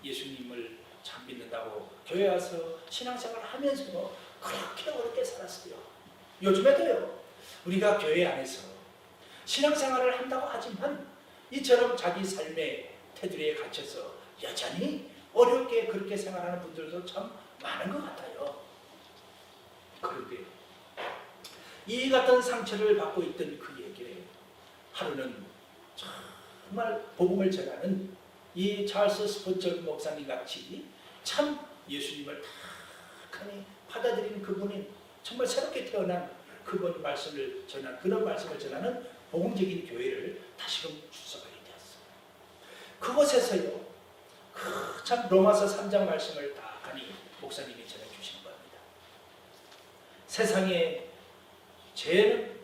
예수님을 참 믿는다고 교회 와서 신앙생활을 하면서 그렇게 어렵게 살았어요. 요즘에도요, 우리가 교회 안에서 신앙생활을 한다고 하지만 이처럼 자기 삶의 테두리에 갇혀서 여전히 어렵게 그렇게 생활하는 분들도 참 많은 것 같아요. 그런데 이 같은 상처를 받고 있던 그에게 하루는 정말 복음을 전하는 이 찰스 스포처 목사님 같이 참 예수님을 탁하니 받아들이는 그분이 정말 새롭게 태어난 그분 말씀을 전한 그런 말씀을 전하는 복음적인 교회를 다시금 출석하게 되었어요. 그곳에서요, 참 로마서 3장 말씀을 탁하니 목사님이 전해주신 겁니다. 세상에 죄는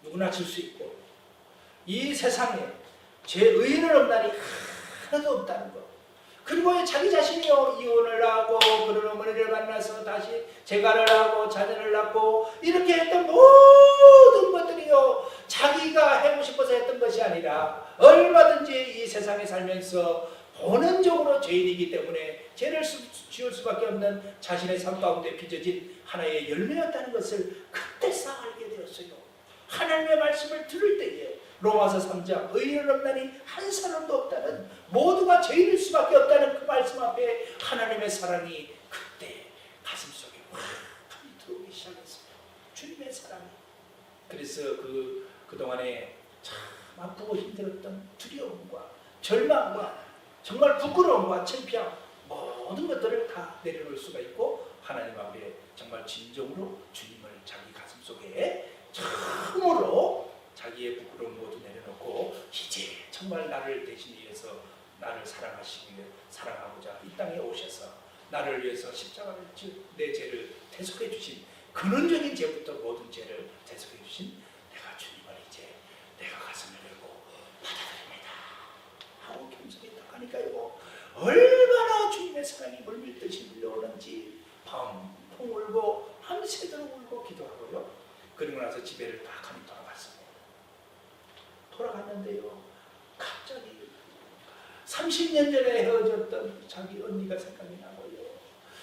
누구나 질 수 있고 이 세상에 죄의는 없나니 하나도 없다는 것. 그리고 자기 자신이요 이혼을 하고 그런 어머니를 만나서 다시 재가를 하고 자녀를 낳고 이렇게 했던 모든 것들이요 자기가 하고 싶어서 했던 것이 아니라 얼마든지 이 세상에 살면서 본능적으로 죄인이기 때문에 죄를 지을 수밖에 없는 자신의 삶 가운데 빚어진 하나의 열매였다는 것을 그때서 알게 되었어요. 하나님의 말씀을 들을 때에 로마서 3장 의인은 없나니 한 사람도 없다는, 모두가 죄인일 수밖에 없다는 그 말씀 앞에 하나님의 사랑이 그때 가슴속에 확 들어오기 시작했어요. 주님의 사랑이. 그래서 그동안에 참 아프고 힘들었던 두려움과 절망과 정말 부끄러움과 창피함 모든 것들을 다 내려놓을 수가 있고 하나님 앞에 정말 진정으로 주님을 자기 가슴속에 처음으로 자기의 부끄러움 모두 내려놓고 이제 정말 나를 대신 위해서 나를 사랑하시기 위해 사랑하고자 이 땅에 오셔서 나를 위해서 십자가를 내 죄를 대속해 주신 근원적인 죄부터 모든 죄를 대속해 주신 내가 주님을 이제 내가 가슴을 열고 받아들입니다 하고 겸손히 딱 하니까요 얼마나 주님의 사랑이 물밀듯이 밀려오는지 펑펑 울고 밤새도록 울고 기도하고요. 그리고 나서 집에를 딱 하니 돌아갔습니다. 돌아갔는데요 갑자기 30년 전에 헤어졌던 자기 언니가 생각이 나고요.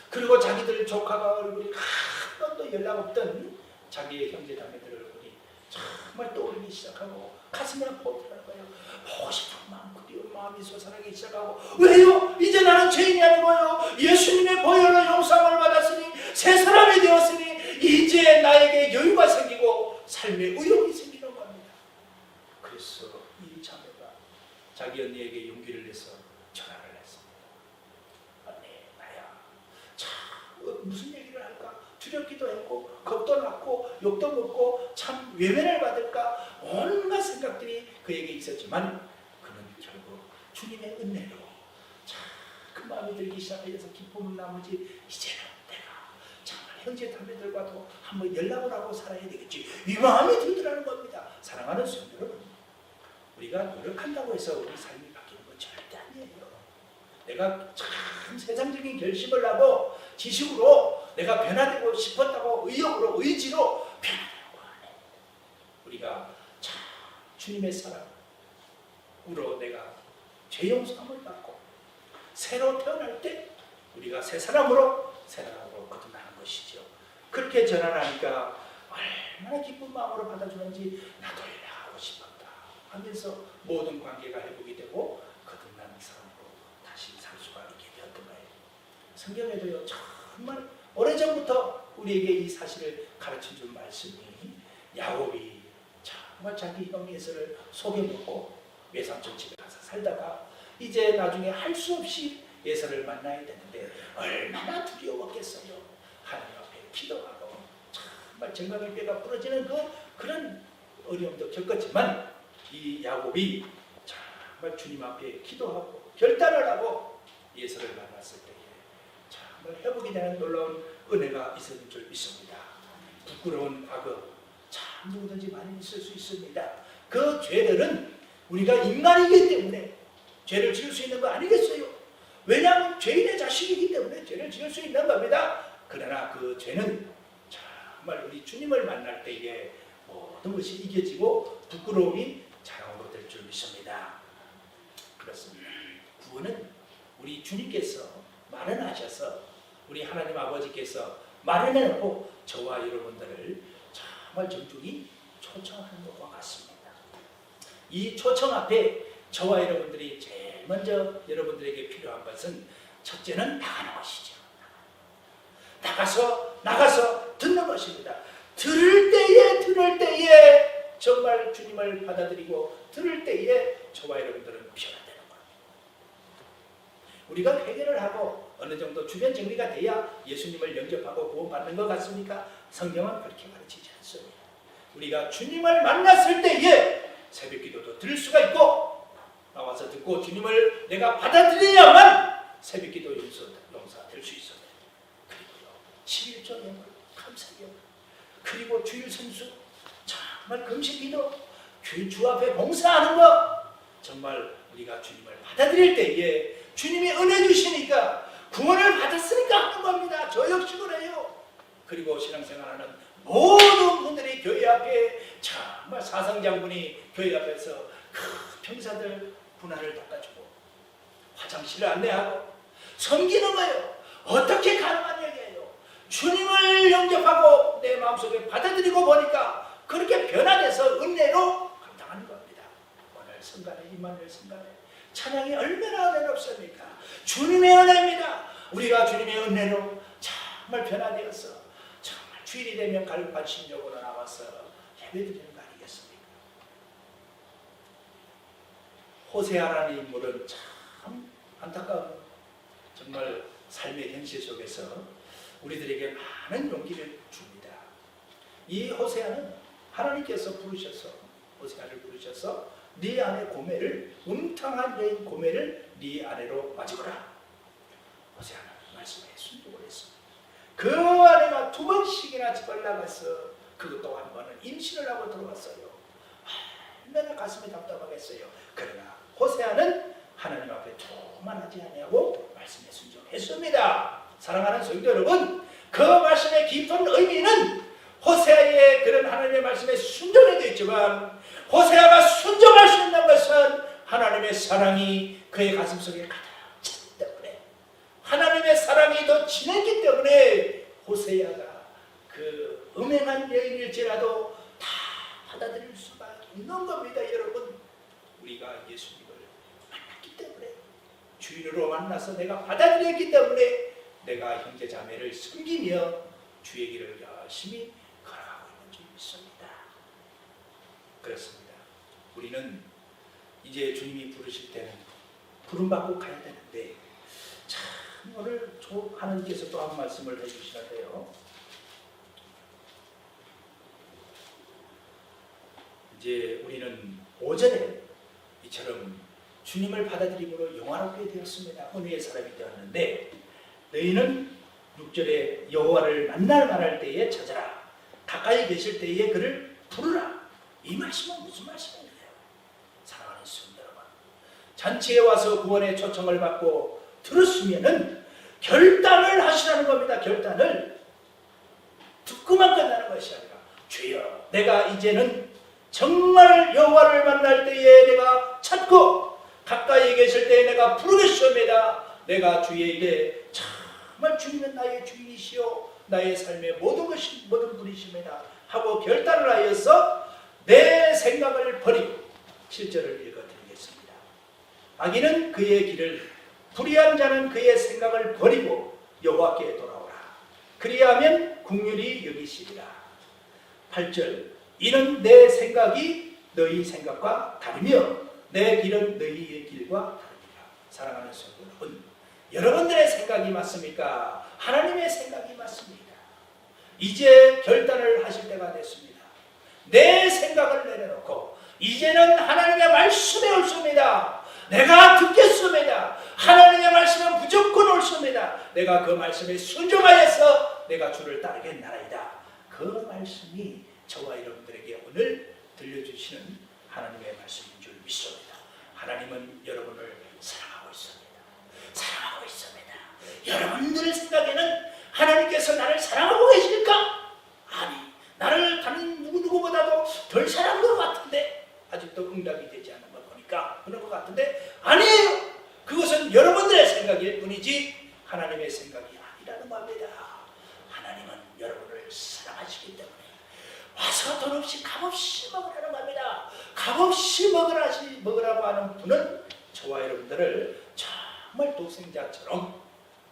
그리고 자기들 조카가 얼굴이 한 번도 연락 없던 자기의 형제 자매들 얼굴이 정말 떠오르기 시작하고 가슴이 아프더라는 거예요. 보고 싶은 마음, 그리운 마음이 솟아나기 시작하고 왜요? 이제 나는 죄인이 아니고요 예수님의 보혈로 용서함을 받았으니 새 사람이 되었으니 이제 나에게 여유가 생기고 삶의 의욕이 생기는 겁니다. 그래서 이 자매가 자기 언니에게 용기를 내서 전화를 했습니다. 언니, 나야 참 무슨 얘기를 할까 두렵기도 했고 겁도 났고 욕도 먹고 참 외면을 받을까 온갖 생각들이 그에게 있었지만 그는 결국 주님의 은혜로 참 그 마음이 들기 시작해서 기쁨은 나머지 이제는 내가 정말 형제 자매들과도 한번 연락을 하고 살아야 되겠지 이 마음이 들더라는 겁니다. 사랑하는 성도 여러분, 우리가 노력한다고 해서 우리 삶이 바뀌는 건 절대 아니에요. 내가 참 세상적인 결심을 하고 지식으로 내가 변화되고 싶었다고 의욕으로 의지로 변화되는 거 아니에요. 우리가 참 주님의 사랑으로 내가 죄 용서함을 받고 새로 태어날 때 우리가 새 사람으로 거듭나는 것이죠. 그렇게 전환하니까 얼마나 기쁜 마음으로 받아주는지 나도 이래 하고 싶었다 하면서 모든 관계가 회복이 되고 거듭난 사람으로 다시 살 수가 있게 되었던 거예요. 성경에도요 정말 오래전부터 우리에게 이 사실을 가르쳐준 말씀이 야곱이 정말 자기 형 에서를 속여먹고 외삼촌 집에 가서 살다가 이제 나중에 할 수 없이 에서를 만나야 되는데 얼마나 두려웠겠어요. 하나님 앞에 기도하고 정말 정강이 뼈가 부러지는 그런 어려움도 겪었지만 이 야곱이 정말 주님 앞에 기도하고 결단을 하고 예서를 만났을 때에 정말 회복이 되는 놀라운 은혜가 있었는 줄 믿습니다. 부끄러운 과거 참 누구든지 많이 있을 수 있습니다. 그 죄들은 우리가 인간이기 때문에 죄를 지을 수 있는 거 아니겠어요? 왜냐하면 죄인의 자식이기 때문에 죄를 지을 수 있는 겁니다. 그러나 그 죄는 정말 우리 주님을 만날 때에 모든 것이 이겨지고 부끄러움이 자랑으로 될 줄 믿습니다. 그렇습니다. 구원은 우리 주님께서 마련하셔서 우리 하나님 아버지께서 마련해놓고 저와 여러분들을 정말 정중히 초청하는 것과 같습니다. 이 초청 앞에 저와 여러분들이 제일 먼저 여러분들에게 필요한 것은 첫째는 나가는 것이죠. 나가서 듣는 것입니다. 들을 때에 정말 주님을 받아들이고 들을 때에 저와 여러분들은 변화되는 겁니다. 우리가 회개를 하고 어느 정도 주변 정리가 돼야 예수님을 영접하고 구원받는 것 같습니까? 성경은 그렇게 가르치지 않습니다. 우리가 주님을 만났을 때에 새벽 기도도 들을 수가 있고 나와서 듣고 주님을 내가 받아들여야만 새벽 기도 용사 될 수 있어요. 그리고요 11조 예물, 감사 예물, 그리고 주일 선수, 정말 금식 기도, 주 앞에 봉사하는 것, 정말 우리가 주님을 받아들일 때에 주님이 은혜 주시니까 구원을 받았으니까 하는 겁니다. 저 역시 그래요. 그리고 신앙생활하는 모든 분들이 교회 앞에 정말 사성장군이 교회 앞에서 큰 병사들 분할을 닦아주고 화장실을 안내하고 섬기는 거예요. 어떻게 가능한 얘기예요? 주님을 영접하고 내 마음속에 받아들이고 보니까 그렇게 변화돼서 은혜로 감당하는 겁니다. 오늘 성간에 임마누엘 성간에 찬양이 얼마나 은혜롭습니까? 주님의 은혜입니다. 우리가 주님의 은혜로 정말 변화되어서 정말 주일이 되면 갈급한 심령으로 나와서 예배드리는 거 아니겠습니까? 호세아라는 인물은 참 안타까운 정말 삶의 현실 속에서 우리들에게 많은 용기를 줍니다. 이 호세아는 하나님께서 부르셔서 호세아를 부르셔서 네 안에 고매를 음탕한 여인 고매를 네 아내로 맞이거라. 호세아는 말씀에 순종을 했습니다. 그 아내가 2번씩이나 집을 나가서 그것도 한 번은 임신을 하고 들어왔어요. 얼마나 가슴이 답답하겠어요. 그러나 호세아는 하나님 앞에 도만하지 아니하고 말씀에 순종했습니다. 사랑하는 성도 여러분, 그 말씀의 깊은 의미는 호세아의 그런 하나님의 말씀에 순종해도 있지만 호세아가 순종할 수 있는 것은 하나님의 사랑이 그의 가슴속에 가득 찼기 때문에, 하나님의 사랑이 더 진했기 때문에 호세아가 그 음행한 여인일지라도 다 받아들일 수밖에 있는 겁니다. 여러분, 우리가 예수님을 만났기 때문에, 주인으로 만나서 내가 받아들였기 때문에 내가 형제 자매를 섬기며 주의 길을 열심히 걸어가고 있는 줄 믿습니다. 그렇습니다. 우리는 이제 주님이 부르실 때는 부름받고 가야 되는데, 참 오늘 하나님께서 또 한 말씀을 해주시는데요. 이제 우리는 오전에 이처럼 주님을 받아들임으로 영화롭게 되었습니다. 은혜의 사람이 되었는데, 너희는 6절에 여호와를 만날 때에 찾아라. 가까이 계실 때에 그를 부르라. 이 말씀은 무슨 말씀인가요? 사랑하는 성도 여러분, 잔치에 와서 구원의 초청을 받고 들었으면은 결단을 하시라는 겁니다. 결단을 듣고만 끝나는 것이 아니라, 주여, 내가 이제는 정말 여호와를 만날 때에 내가 찾고 가까이 계실 때에 내가 부르겠습니다. 내가 주의 일에 정말 주님은 나의 주인이시오, 나의 삶의 모든 것이 모든 분이십니다 하고 결단을 하여서 내 생각을 버리고 7절을 읽어드리겠습니다. 악인은 그의 길을, 불의한 자는 그의 생각을 버리고 여호와께 돌아오라. 그리하면 긍휼히 여기시리라. 8절, 이는 내 생각이 너희 생각과 다르며 내 길은 너희의 길과 다르니라. 사랑하는 성도 여러분, 여러분들의 생각이 맞습니까? 하나님의 생각이 맞습니다. 이제 결단을 하실 때가 됐습니다. 내 생각을 내려놓고 이제는 하나님의 말씀에 옳습니다. 내가 듣겠습니다. 하나님의 말씀은 무조건 옳습니다. 내가 그 말씀에 순종하여서 내가 주를 따르겠나이다. 그 말씀이 저와 여러분들에게 오늘 들려주시는 하나님의 말씀인 줄 믿습니다. 하나님은 여러분을 사랑하고 있습니다. 사랑하고 있습니다. 여러분들 생각에는 하나님께서 나를 사랑하고 계실까? 아니, 나를 다른 누구보다도 덜 사랑하는 것 같은데, 아직도 응답이 되지 않는 걸 보니까 그런 것 같은데, 아니에요. 그것은 여러분들의 생각일 뿐이지 하나님의 생각이 아니라는 겁니다. 하나님은 여러분을 사랑하시기 때문에 와서 돈 없이 값없이 먹으라는 겁니다. 값없이 먹으라고 하는 분은 저와 여러분들을 정말 독생자처럼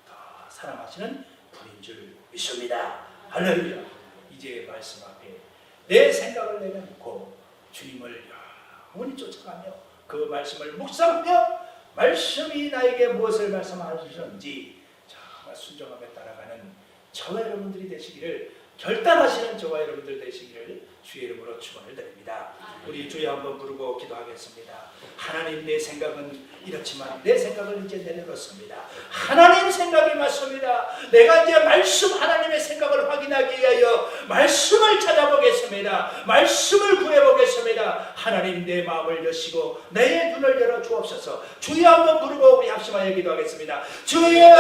더 사랑하시는 분인 줄 믿습니다. 할렐루야. 이제 말씀 앞에 내 생각을 내려놓고 주님을 영원히 쫓아가며 그 말씀을 묵상하며 말씀이 나에게 무엇을 말씀하시는지 정말 순종하며 따라가는 저와 여러분들이 되시기를, 결단하시는 저와 여러분들 되시기를 주의 이름으로 축원을 드립니다. 우리 주여 한번 부르고 기도하겠습니다. 하나님, 내 생각은 이렇지만 내 생각을 이제 내려놓습니다. 하나님 생각이 맞습니다. 내가 이제 말씀, 하나님의 생각을 확인하기 위하여 말씀을 찾아보겠습니다. 말씀을 구해보겠습니다. 하나님, 내 마음을 여시고 내 눈을 열어 주옵소서. 주여 한번 부르고 우리 합심하여 기도하겠습니다. 주여!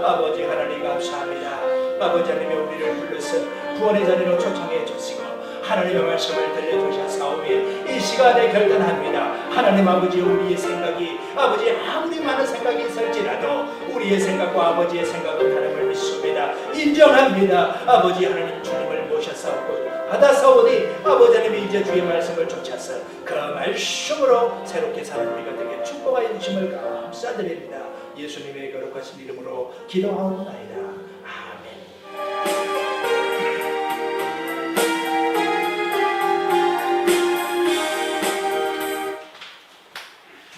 아버지 하나님 감사합니다. 아버지 하나님이 우리를 불러서 구원의 자리로 초청해 주시고 하나님의 말씀을 들려주셨사오니 이 시간에 결단합니다. 하나님 아버지, 우리의 생각이 아버지 아무리 많은 생각이 있을지라도 우리의 생각과 아버지의 생각은 다름을 믿습니다. 인정합니다. 아버지 하나님, 주님을 모셔사오고 받아사오니 아버지 하나님이 이제 주의 말씀을 쫓아서 그 말씀으로 새롭게 사는 우리가 되게 축복하여 주심을 감사드립니다. 예수님의 거룩하신 이름으로 기도하옵나이다. 아멘.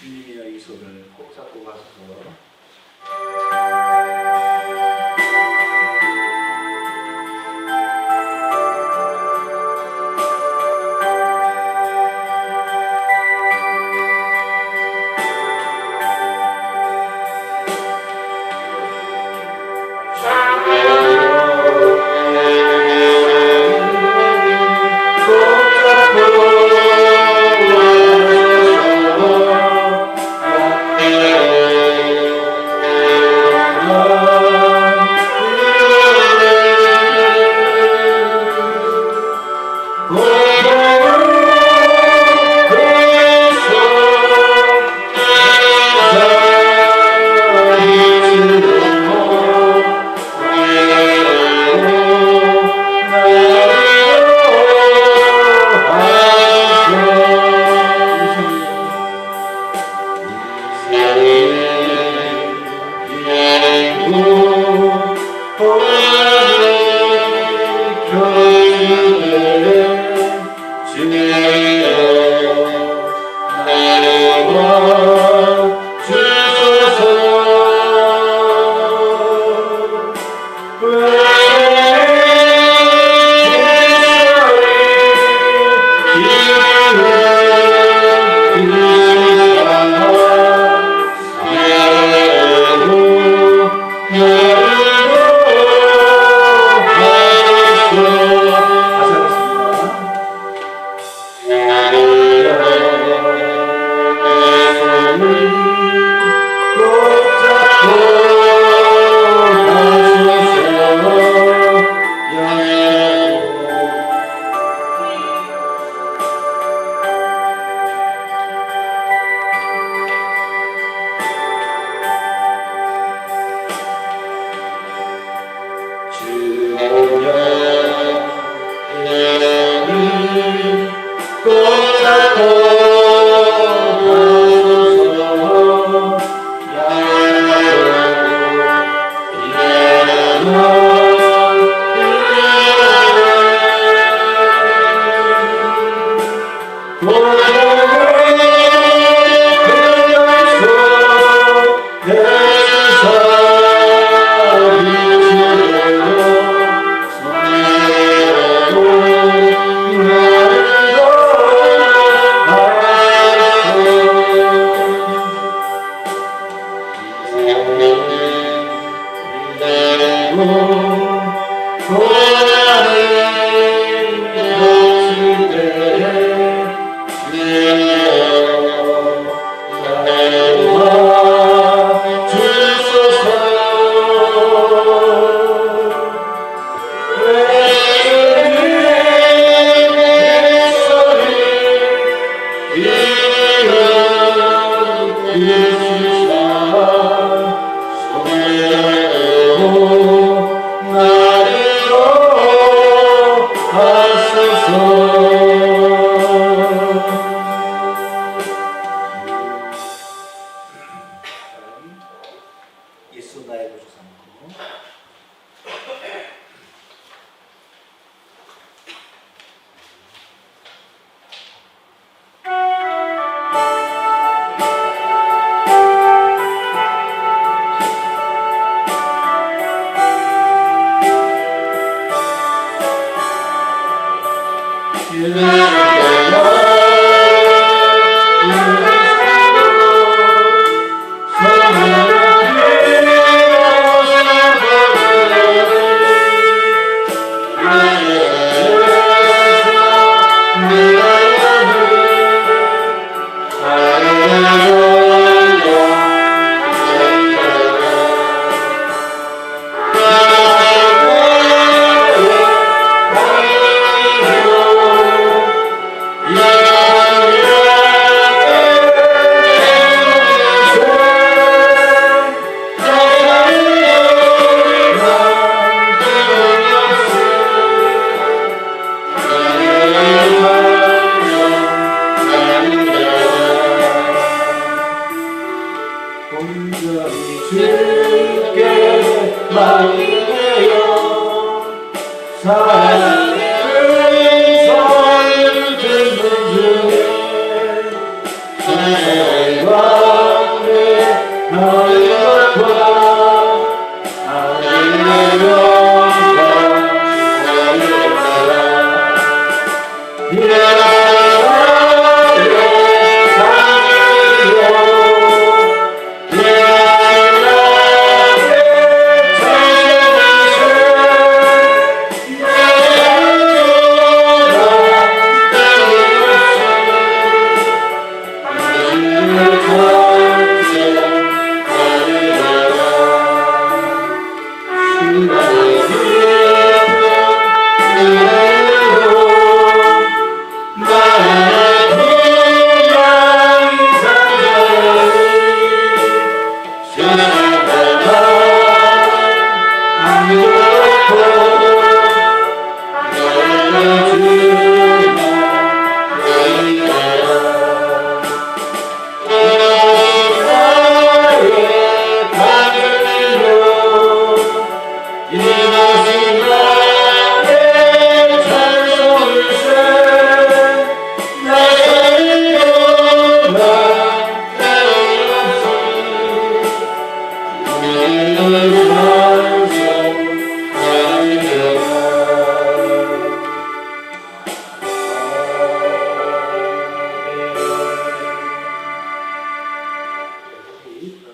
주님이여 이 손을 꼭 잡고 가셔서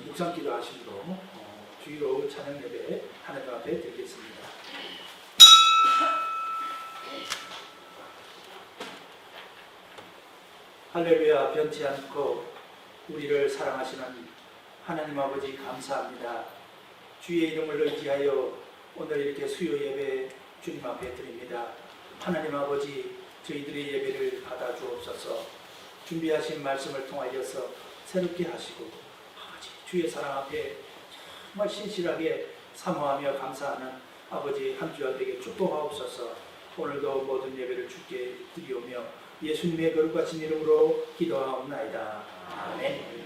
묵상기도 하심으로 주의로 찬양 예배 하나님 앞에 드리겠습니다. 할렐루야. 변치 않고 우리를 사랑하시는 하나님 아버지 감사합니다. 주의 이름을 의지하여 오늘 이렇게 수요 예배 주님 앞에 드립니다. 하나님 아버지 저희들의 예배를 받아 주옵소서. 준비하신 말씀을 통하여서 새롭게 하시고 아버지 주의 사랑 앞에 정말 신실하게 사모하며 감사하는 아버지 한 주야 되게 축복하옵소서. 오늘도 모든 예배를 주께 드리오며 예수님의 거룩하신 이름으로 기도하옵나이다. 아멘.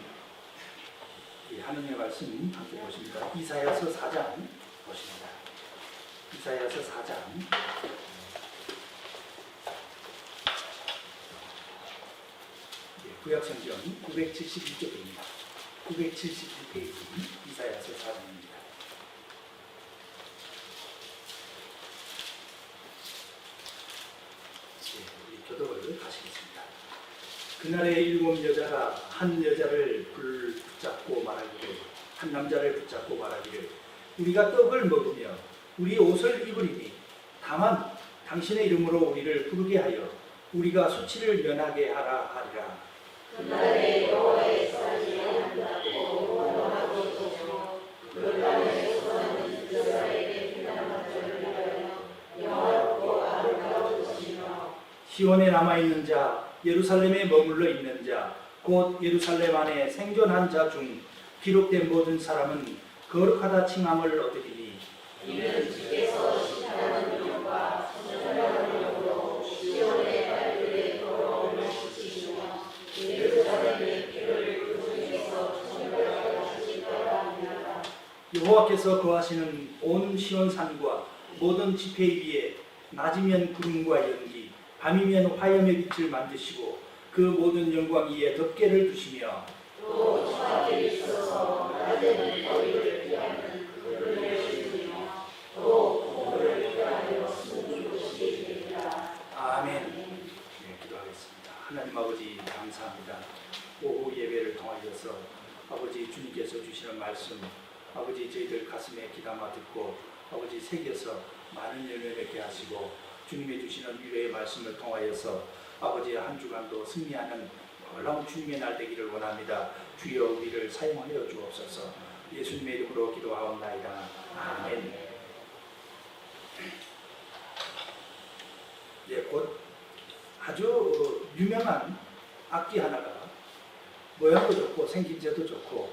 하느님의 말씀 함께 보십니다. 이사야서 4장 보십니다. 이사야서 4장 구약성경 972쪽입니다. 971페이지 이사야서 4장입니다. 우리 교독을 하시겠습니다. 그날에 7 여자가 한 여자를 붙잡고 말하기를, 한 남자를 붙잡고 말하기를, 우리가 떡을 먹으며 우리 옷을 입으리니 다만 당신의 이름으로 우리를 부르게 하여 우리가 수치를 면하게 하라 하리라. 그날에 여호와의 예언한다고 원하고 그 땅에 소하는 이스라엘의 피난민들을 위하여 영화롭고 아름다울 것이며 시온에 남아있는 자, 예루살렘에 머물러 있는 자, 곧 예루살렘 안에 생존한 자 중 기록된 모든 사람은 거룩하다 칭함을 얻으리니 이는 주께서 시편하는 영과 선전하는 영으로 시온의 발길에 걸어오는 것이시며 예루살렘의 길을 그 중에서 청결하게 하실 거라 하니라. 여호와께서 거하시는 온 시온 산과 모든 지폐 위에 낮이면 구름과 연기, 밤이면 화염의 빛을 만드시고 그 모든 영광 위에 덮개를 두시며 또 사들이 있어서 낮에는 거리를 피하는 그를 주시며 또 공을 피하여 숨는 곳이 되리라. 아멘. 주시는 말씀 아버지 저희들 가슴에 귀담아 듣고 아버지 새겨서 많은 열매 맺게 하시고 주님이 주시는 위로의 말씀을 통하여서 아버지 한 주간도 승리하는 놀라운 주님의 날 되기를 원합니다. 주여 우리를 사용하여 주옵소서. 예수님의 이름으로 기도하옵나이다. 아멘. 예, 곧 아주 유명한 악기 하나가 모양도 좋고 생김새도 좋고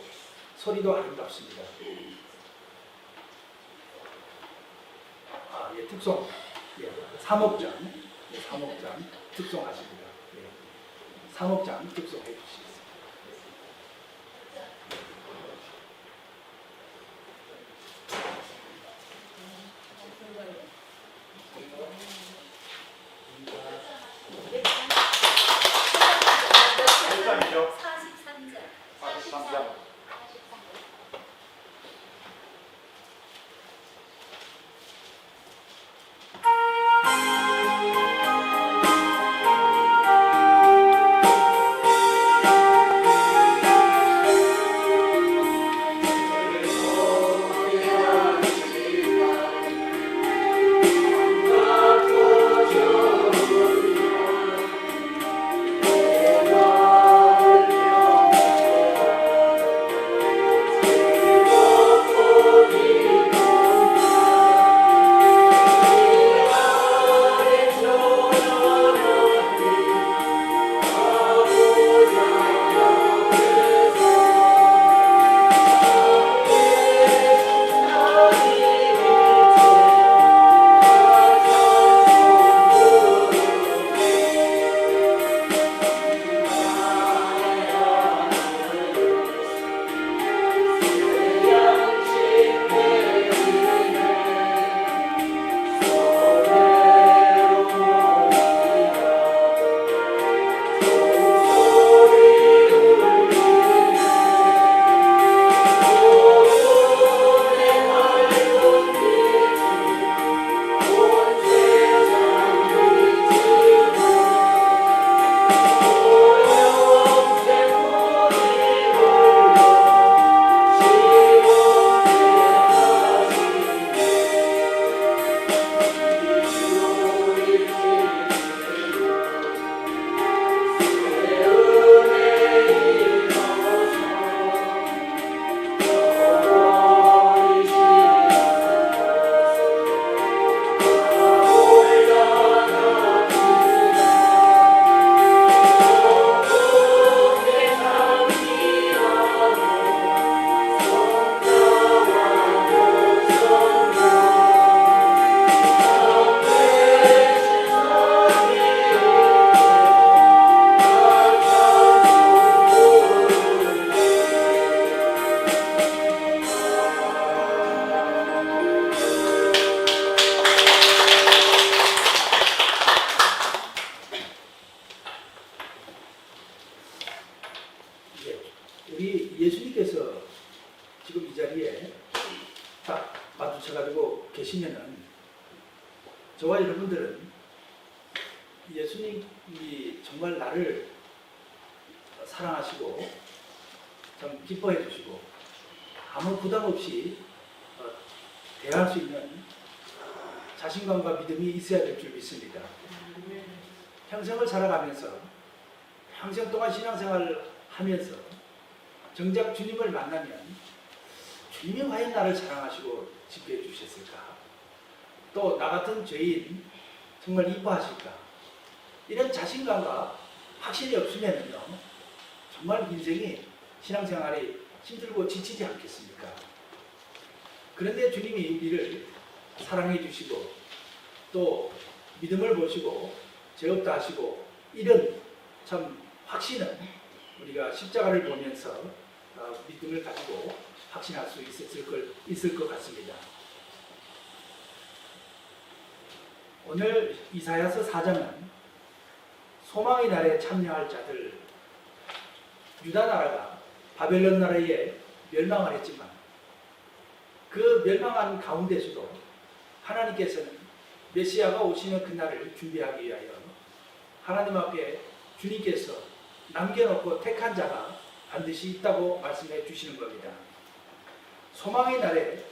소리도 아름답습니다. 예, 특송. 예, 사목장. 예, 사목장 특송하십니다. 예, 사목장 특송해 주시겠습니다. 몇 장이죠? 43장. 43장. 우리 예수님께서 지금 이 자리에 딱 마주쳐가지고 계시면은 저와 여러분들은 예수님이 정말 나를 사랑하시고 참 기뻐해 주시고 아무 부담 없이 대할 수 있는 자신감과 믿음이 있어야 될 줄 믿습니다. 평생을 살아가면서 평생 동안 신앙생활을 하면서 정작 주님을 만나면 주님이 과연 나를 사랑하시고 지켜해 주셨을까? 또 나 같은 죄인 정말 이뻐하실까? 이런 자신감과 확신이 없으면요 정말 인생이 신앙생활이 힘들고 지치지 않겠습니까? 그런데 주님이 우리를 사랑해 주시고 또 믿음을 보시고 죄 없다 하시고 이런 참 확신은 우리가 십자가를 보면서 믿음을 가지고 확신할 수 있을 것 같습니다. 오늘 이사야서 4장은 소망의 날에 참여할 자들, 유다 나라가 바벨론 나라에 멸망을 했지만 그 멸망한 가운데서도 하나님께서는 메시아가 오시는 그날을 준비하기 위하여 하나님 앞에 주님께서 남겨놓고 택한 자가 반드시 있다고 말씀해 주시는 겁니다. 소망의 날에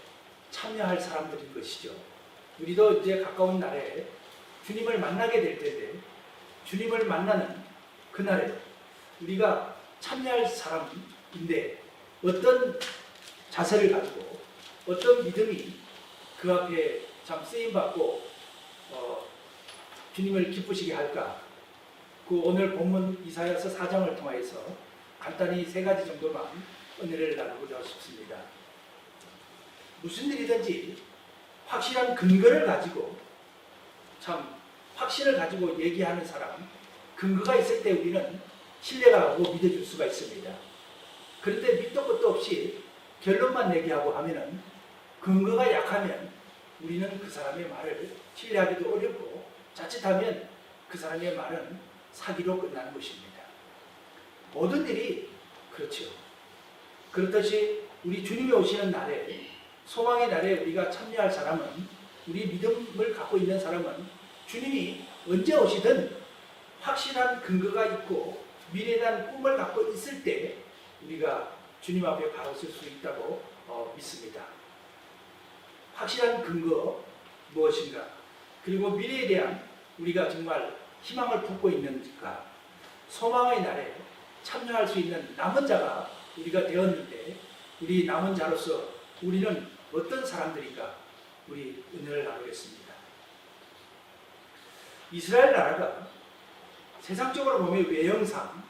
참여할 사람들인 것이죠. 우리도 이제 가까운 날에 주님을 만나게 될 텐데 주님을 만나는 그날에 우리가 참여할 사람인데 어떤 자세를 가지고 어떤 믿음이 그 앞에 참 쓰임받고 주님을 기쁘시게 할까? 그 오늘 본문 이사야서 4장을 통해서 간단히 3가지 정도만 은혜를 나누고자 싶습니다. 무슨 일이든지 확실한 근거를 가지고 참 확신을 가지고 얘기하는 사람, 근거가 있을 때 우리는 신뢰가 가고 믿어줄 수가 있습니다. 그런데 밑도 끝도 없이 결론만 얘기하고 하면은 근거가 약하면 우리는 그 사람의 말을 신뢰하기도 어렵고 자칫하면 그 사람의 말은 사기로 끝나는 것입니다. 모든 일이 그렇죠. 그렇듯이 우리 주님이 오시는 날에 소망의 날에 우리가 참여할 사람은 우리 믿음을 갖고 있는 사람은 주님이 언제 오시든 확실한 근거가 있고 미래에 대한 꿈을 갖고 있을 때 우리가 주님 앞에 바로 설 수 있다고 믿습니다. 확실한 근거 무엇인가? 그리고 미래에 대한 우리가 정말 희망을 품고 있는가? 소망의 날에 참여할 수 있는 남은 자가 우리가 되었는데 우리 남은 자로서 우리는 어떤 사람들인가? 우리 은혜를 나누겠습니다. 이스라엘 나라가 세상적으로 보면 외형상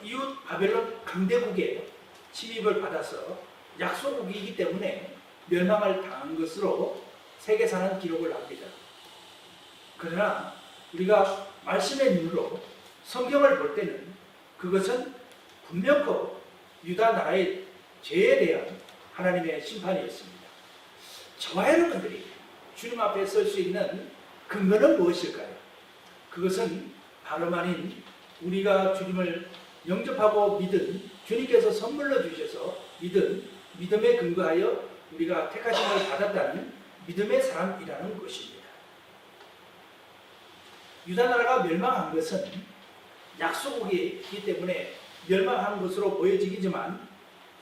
이웃 바벨론 강대국의 침입을 받아서 약소국이기 때문에 멸망을 당한 것으로 세계사는 기록을 합니다. 그러나 우리가 말씀의 눈으로 성경을 볼 때는 그것은 분명코 유다 나라의 죄에 대한 하나님의 심판이었습니다. 저와 여러분들이 주님 앞에 설 수 있는 근거는 무엇일까요? 그것은 다름 아닌 우리가 주님을 영접하고 믿은 주님께서 선물로 주셔서 믿은 믿음에 근거하여 우리가 택하심을 받았다는 믿음의 사람이라는 것입니다. 유다 나라가 멸망한 것은 약소국이기 때문에 멸망한 것으로 보여지기지만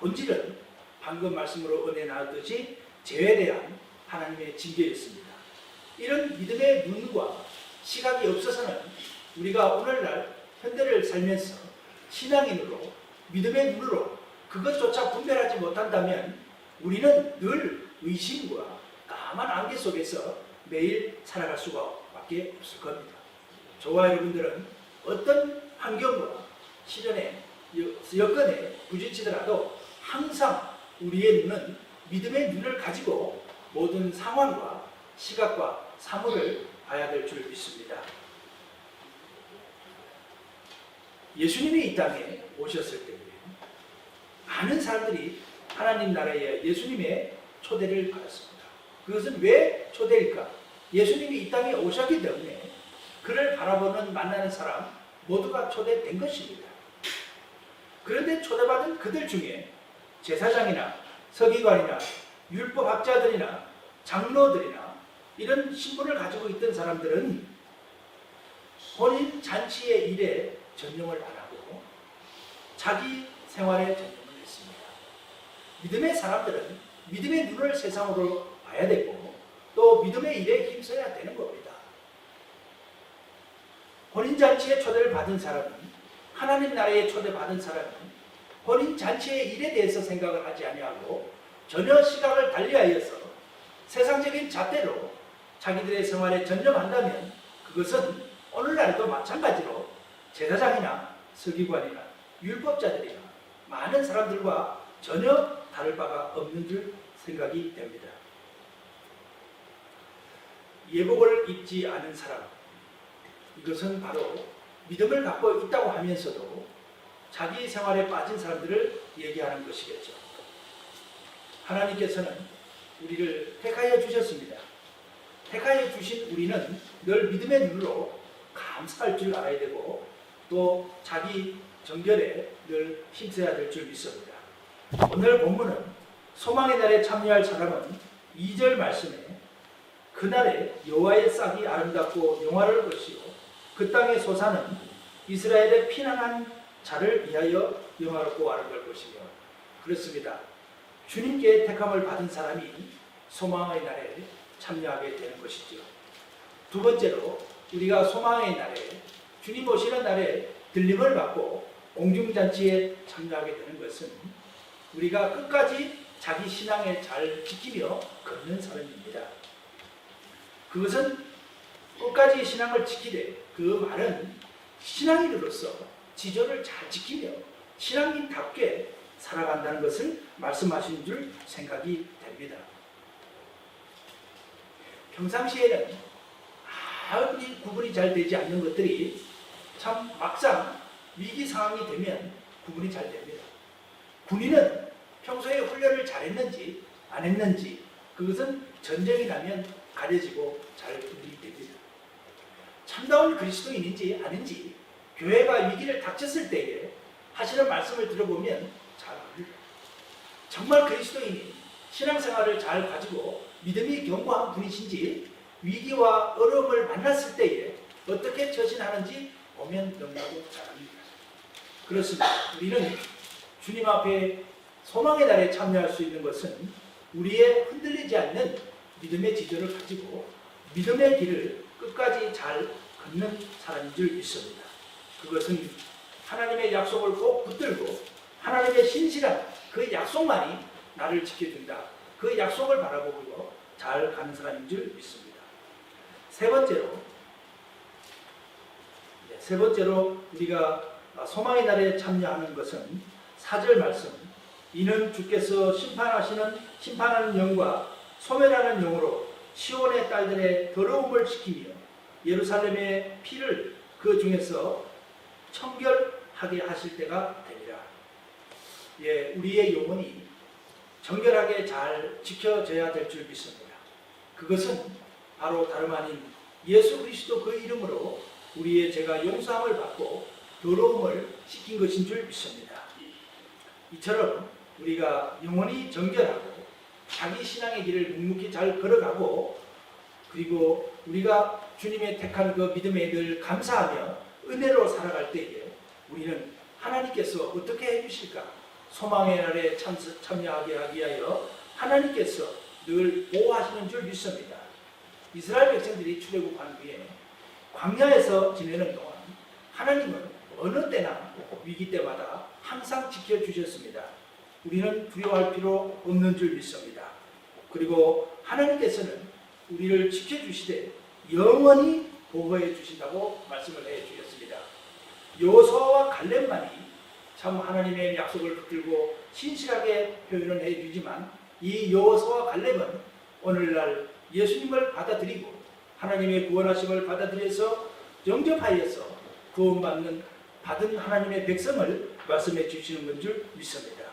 본질은 방금 말씀으로 은혜 나왔듯이 죄에 대한 하나님의 징계였습니다. 이런 믿음의 눈과 시각이 없어서는 우리가 오늘날 현대를 살면서 신앙인으로 믿음의 눈으로 그것조차 분별하지 못한다면 우리는 늘 의심과 까만 안개 속에서 매일 살아갈 수밖에 없을 겁니다. 저와 여러분들은 어떤 환경과 시련에 여건에 부딪히더라도 항상 우리의 눈은 믿음의 눈을 가지고 모든 상황과 시각과 사물을 봐야 될 줄 믿습니다. 예수님이 이 땅에 오셨을 때 많은 사람들이 하나님 나라에 예수님의 초대를 받았습니다. 그것은 왜 초대일까? 예수님이 이 땅에 오셨기 때문에 그를 바라보는 만나는 사람 모두가 초대된 것입니다. 그런데 초대받은 그들 중에 제사장이나 서기관이나 율법학자들이나 장로들이나 이런 신분을 가지고 있던 사람들은 혼인 잔치의 일에 전용을 안 하고 자기 생활에 전용을 했습니다. 믿음의 사람들은 믿음의 눈을 세상으로 봐야 되고 또 믿음의 일에 힘써야 되는 겁니다. 혼인잔치에 초대를 받은 사람은 하나님 나라에 초대받은 사람은 혼인잔치의 일에 대해서 생각을 하지 아니하고 전혀 시각을 달리하여서 세상적인 잣대로 자기들의 생활에 전념한다면 그것은 오늘날도 마찬가지로 제사장이나 서기관이나 율법자들이나 많은 사람들과 전혀 다를 바가 없는 줄 생각이 됩니다. 예복을 입지 않은 사람, 이것은 바로 믿음을 갖고 있다고 하면서도 자기 생활에 빠진 사람들을 얘기하는 것이겠죠. 하나님께서는 우리를 택하여 주셨습니다. 택하여 주신 우리는 늘 믿음의 눈으로 감사할 줄 알아야 되고 또 자기 정결에 늘 힘써야 될 줄 믿습니다. 오늘 본문은 소망의 날에 참여할 사람은 2절 말씀에 그날에 여호와의 싹이 아름답고 영화를 것이요 그 땅의 소사는 이스라엘의 피난한 자를 위하여 영화롭고 아름다울 것이며 그렇습니다. 주님께 택함을 받은 사람이 소망의 날에 참여하게 되는 것이죠. 두 번째로 우리가 소망의 날에 주님 오시는 날에 들림을 받고 공중잔치에 참여하게 되는 것은 우리가 끝까지 자기 신앙에 잘 지키며 걷는 사람입니다. 그것은 끝까지 신앙을 지키되 그 말은 신앙인으로서 지조를 잘 지키며 신앙인답게 살아간다는 것을 말씀하신 줄 생각이 됩니다. 평상시에는 아무리 구분이 잘 되지 않는 것들이 참 막상 위기 상황이 되면 구분이 잘 됩니다. 군인은 평소에 훈련을 잘했는지 안 했는지 그것은 전쟁이 나면 가려지고 잘 분별이 됩니다. 참다운 그리스도인인지 아닌지 교회가 위기를 닥쳤을 때에 하시는 말씀을 들어보면 잘 압니다. 정말 그리스도인이 신앙생활을 잘 가지고 믿음이 견고한 분이신지 위기와 어려움을 만났을 때에 어떻게 처신하는지 보면 너무나도 잘 압니다. 그렇습니다. 우리는 주님 앞에 소망의 날에 참여할 수 있는 것은 우리의 흔들리지 않는 믿음의 지조를 가지고 믿음의 길을 끝까지 잘 걷는 사람인 줄 믿습니다. 그것은 하나님의 약속을 꼭 붙들고 하나님의 신실한 그 약속만이 나를 지켜준다. 그 약속을 바라보고 잘 가는 사람인 줄 믿습니다. 세 번째로 우리가 소망의 날에 참여하는 것은 4절 말씀 이는 주께서 심판하는 영과 소멸하는 영으로 시온의 딸들의 더러움을 시키며 예루살렘의 피를 그 중에서 청결하게 하실 때가 되리라. 예, 우리의 영혼이 정결하게 잘 지켜져야 될 줄 믿습니다. 그것은 바로 다름 아닌 예수 그리스도 그 이름으로 우리의 죄가 용서함을 받고 더러움을 씻긴 것인 줄 믿습니다. 이처럼 우리가 영원히 정결하고 자기 신앙의 길을 묵묵히 잘 걸어가고 그리고 우리가 주님의 택한 그 믿음에 늘 감사하며 은혜로 살아갈 때에 우리는 하나님께서 어떻게 해주실까? 소망의 날에 참여하게 하기 위하여 하나님께서 늘 보호하시는 줄 믿습니다. 이스라엘 백성들이 출애굽한 후에 광야에서 지내는 동안 하나님은 어느 때나 위기 때마다 항상 지켜주셨습니다. 우리는 두려워할 필요 없는 줄 믿습니다. 그리고 하나님께서는 우리를 지켜주시되 영원히 보호해 주신다고 말씀을 해 주셨습니다. 여호수아와 갈렙만이 참 하나님의 약속을 붙들고 신실하게 표현을 해 주지만 이 여호수아와 갈렙은 오늘날 예수님을 받아들이고 하나님의 구원하심을 받아들여서 영접하여서 받은 하나님의 백성을 말씀해 주시는 건 줄 믿습니다.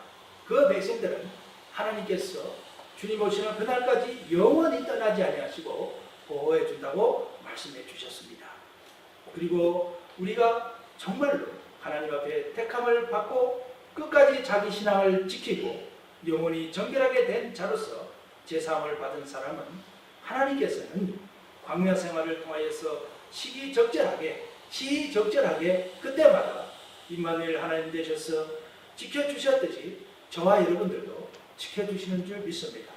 그 백성들은 하나님께서 주님 오시는 그날까지 영원히 떠나지 아니하시고 보호해 준다고 말씀해 주셨습니다. 그리고 우리가 정말로 하나님 앞에 택함을 받고 끝까지 자기 신앙을 지키고 영원히 정결하게 된 자로서 제사함을 받은 사람은 하나님께서는 광야 생활을 통하여서 시기적절하게 그때마다 임마누엘 하나님 되셔서 지켜주셨듯이 저와 여러분들도 지켜주시는 줄 믿습니다.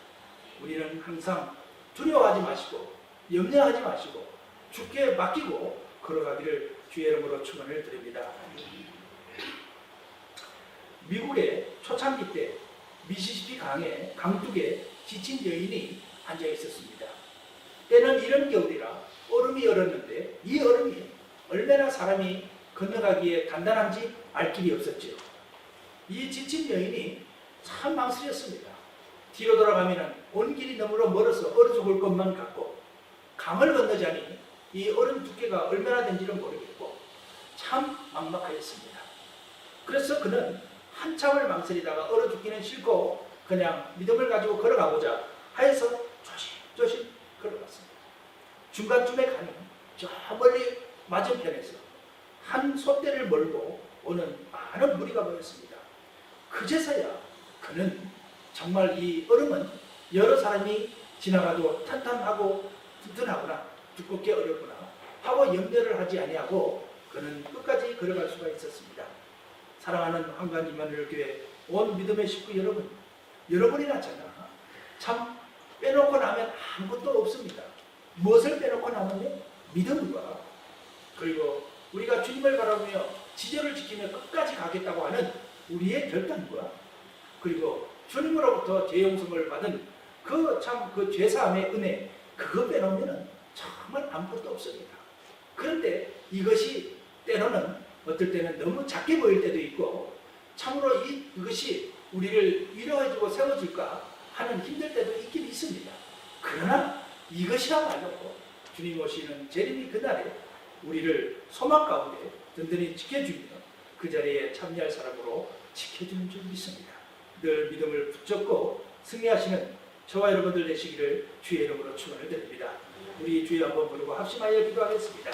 우리는 항상 두려워하지 마시고 염려하지 마시고 주께 맡기고 걸어가기를 주의 이름으로 축원을 드립니다. 미국의 초창기 때 미시시피 강에 강둑에 지친 여인이 앉아 있었습니다. 때는 이른 겨울이라 얼음이 얼었는데 이 얼음이 얼마나 사람이 건너가기에 단단한지 알 길이 없었죠. 이 지친 여인이 참 망설였습니다. 뒤로 돌아가면 온 길이 너무나 멀어서 얼어 죽을 것만 같고 강을 건너자니 이 얼음 두께가 얼마나 된지는 모르겠고 참 막막하였습니다. 그래서 그는 한참을 망설이다가 얼어 죽기는 싫고 그냥 믿음을 가지고 걸어가보자 하여서 조심조심 걸어갔습니다. 중간쯤에 가니 저 멀리 맞은편에서 한 솥대를 몰고 오는 많은 무리가 보였습니다. 그제서야 그는 정말 이 얼음은 여러 사람이 지나가도 탄탄하고 튼튼하구나 두껍게 어렵구나 하고 염려를 하지 아니하고 그는 끝까지 걸어갈 수가 있었습니다. 사랑하는 한간 임마누엘 교회 온 믿음의 식구 여러분, 여러 번이나 잖아. 참 빼놓고 나면 아무것도 없습니다. 무엇을 빼놓고 나면요? 믿음과 그리고 우리가 주님을 바라보며 지절을 지키며 끝까지 가겠다고 하는 우리의 결단과 그리고 주님으로부터 죄용서를 받은 그 참 그 죄사함의 은혜 그거 빼놓으면 정말 아무것도 없습니다. 그런데 이것이 때로는 어떨 때는 너무 작게 보일 때도 있고 참으로 이것이 우리를 위로해주고 세워줄까 하는 힘들 때도 있긴 있습니다. 그러나 이것이야말로 주님 오시는 재림이 그날에 우리를 소망 가운데 든든히 지켜주며 그 자리에 참여할 사람으로 지켜주는 줄 믿습니다. 늘 믿음을 붙잡고 승리하시는 저와 여러분들 되시기를 주의 이름으로 축원을 드립니다. 우리 주여 한번 부르고 합심하여 기도하겠습니다.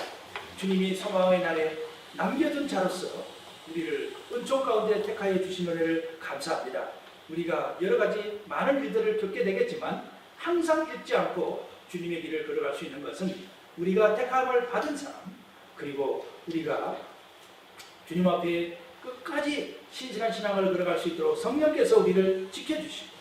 주님이 소망의 날에 남겨둔 자로서 우리를 은총 가운데 택하여 주신 은혜를 감사합니다. 우리가 여러 가지 많은 일들을 겪게 되겠지만 항상 잊지 않고 주님의 길을 걸어갈 수 있는 것은 우리가 택함을 받은 사람 그리고 우리가 주님 앞에 끝까지 신실한 신앙을 걸어갈 수 있도록 성령께서 우리를 지켜주시고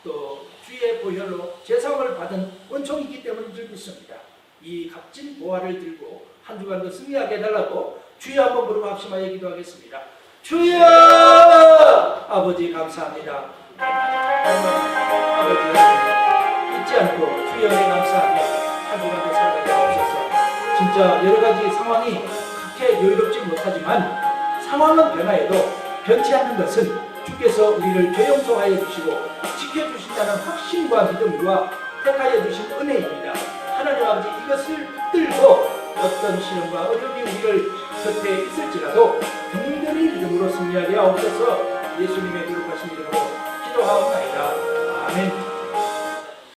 또 주의 보혈로 제사함을 받은 은총이기 때문인 줄 믿습니다. 이 값진 보화를 들고 한 주간도 승리하게 해달라고 주여 한번 부르고 합심하여 기도하겠습니다. 주여! 아버지 감사합니다. 아버지 잊지 않고 주여 감사하며 한 주간도 살아가게 하옵소서. 진짜 여러 가지 상황이 그렇게 여유롭지 못하지만 상황은 변화해도 변치 않는 것은 주께서 우리를 죄 용서하여 주시고 지켜주신다는 확신과 믿음과 택하여 주신 은혜입니다. 하나님 아버지 이것을 붙들고 어떤 시련과 어려움이 우리를 곁에 있을지라도 든든히 믿음으로 승리하게 하옵소서. 예수님의 거룩하신 이름으로 기도하옵나이다. 아멘.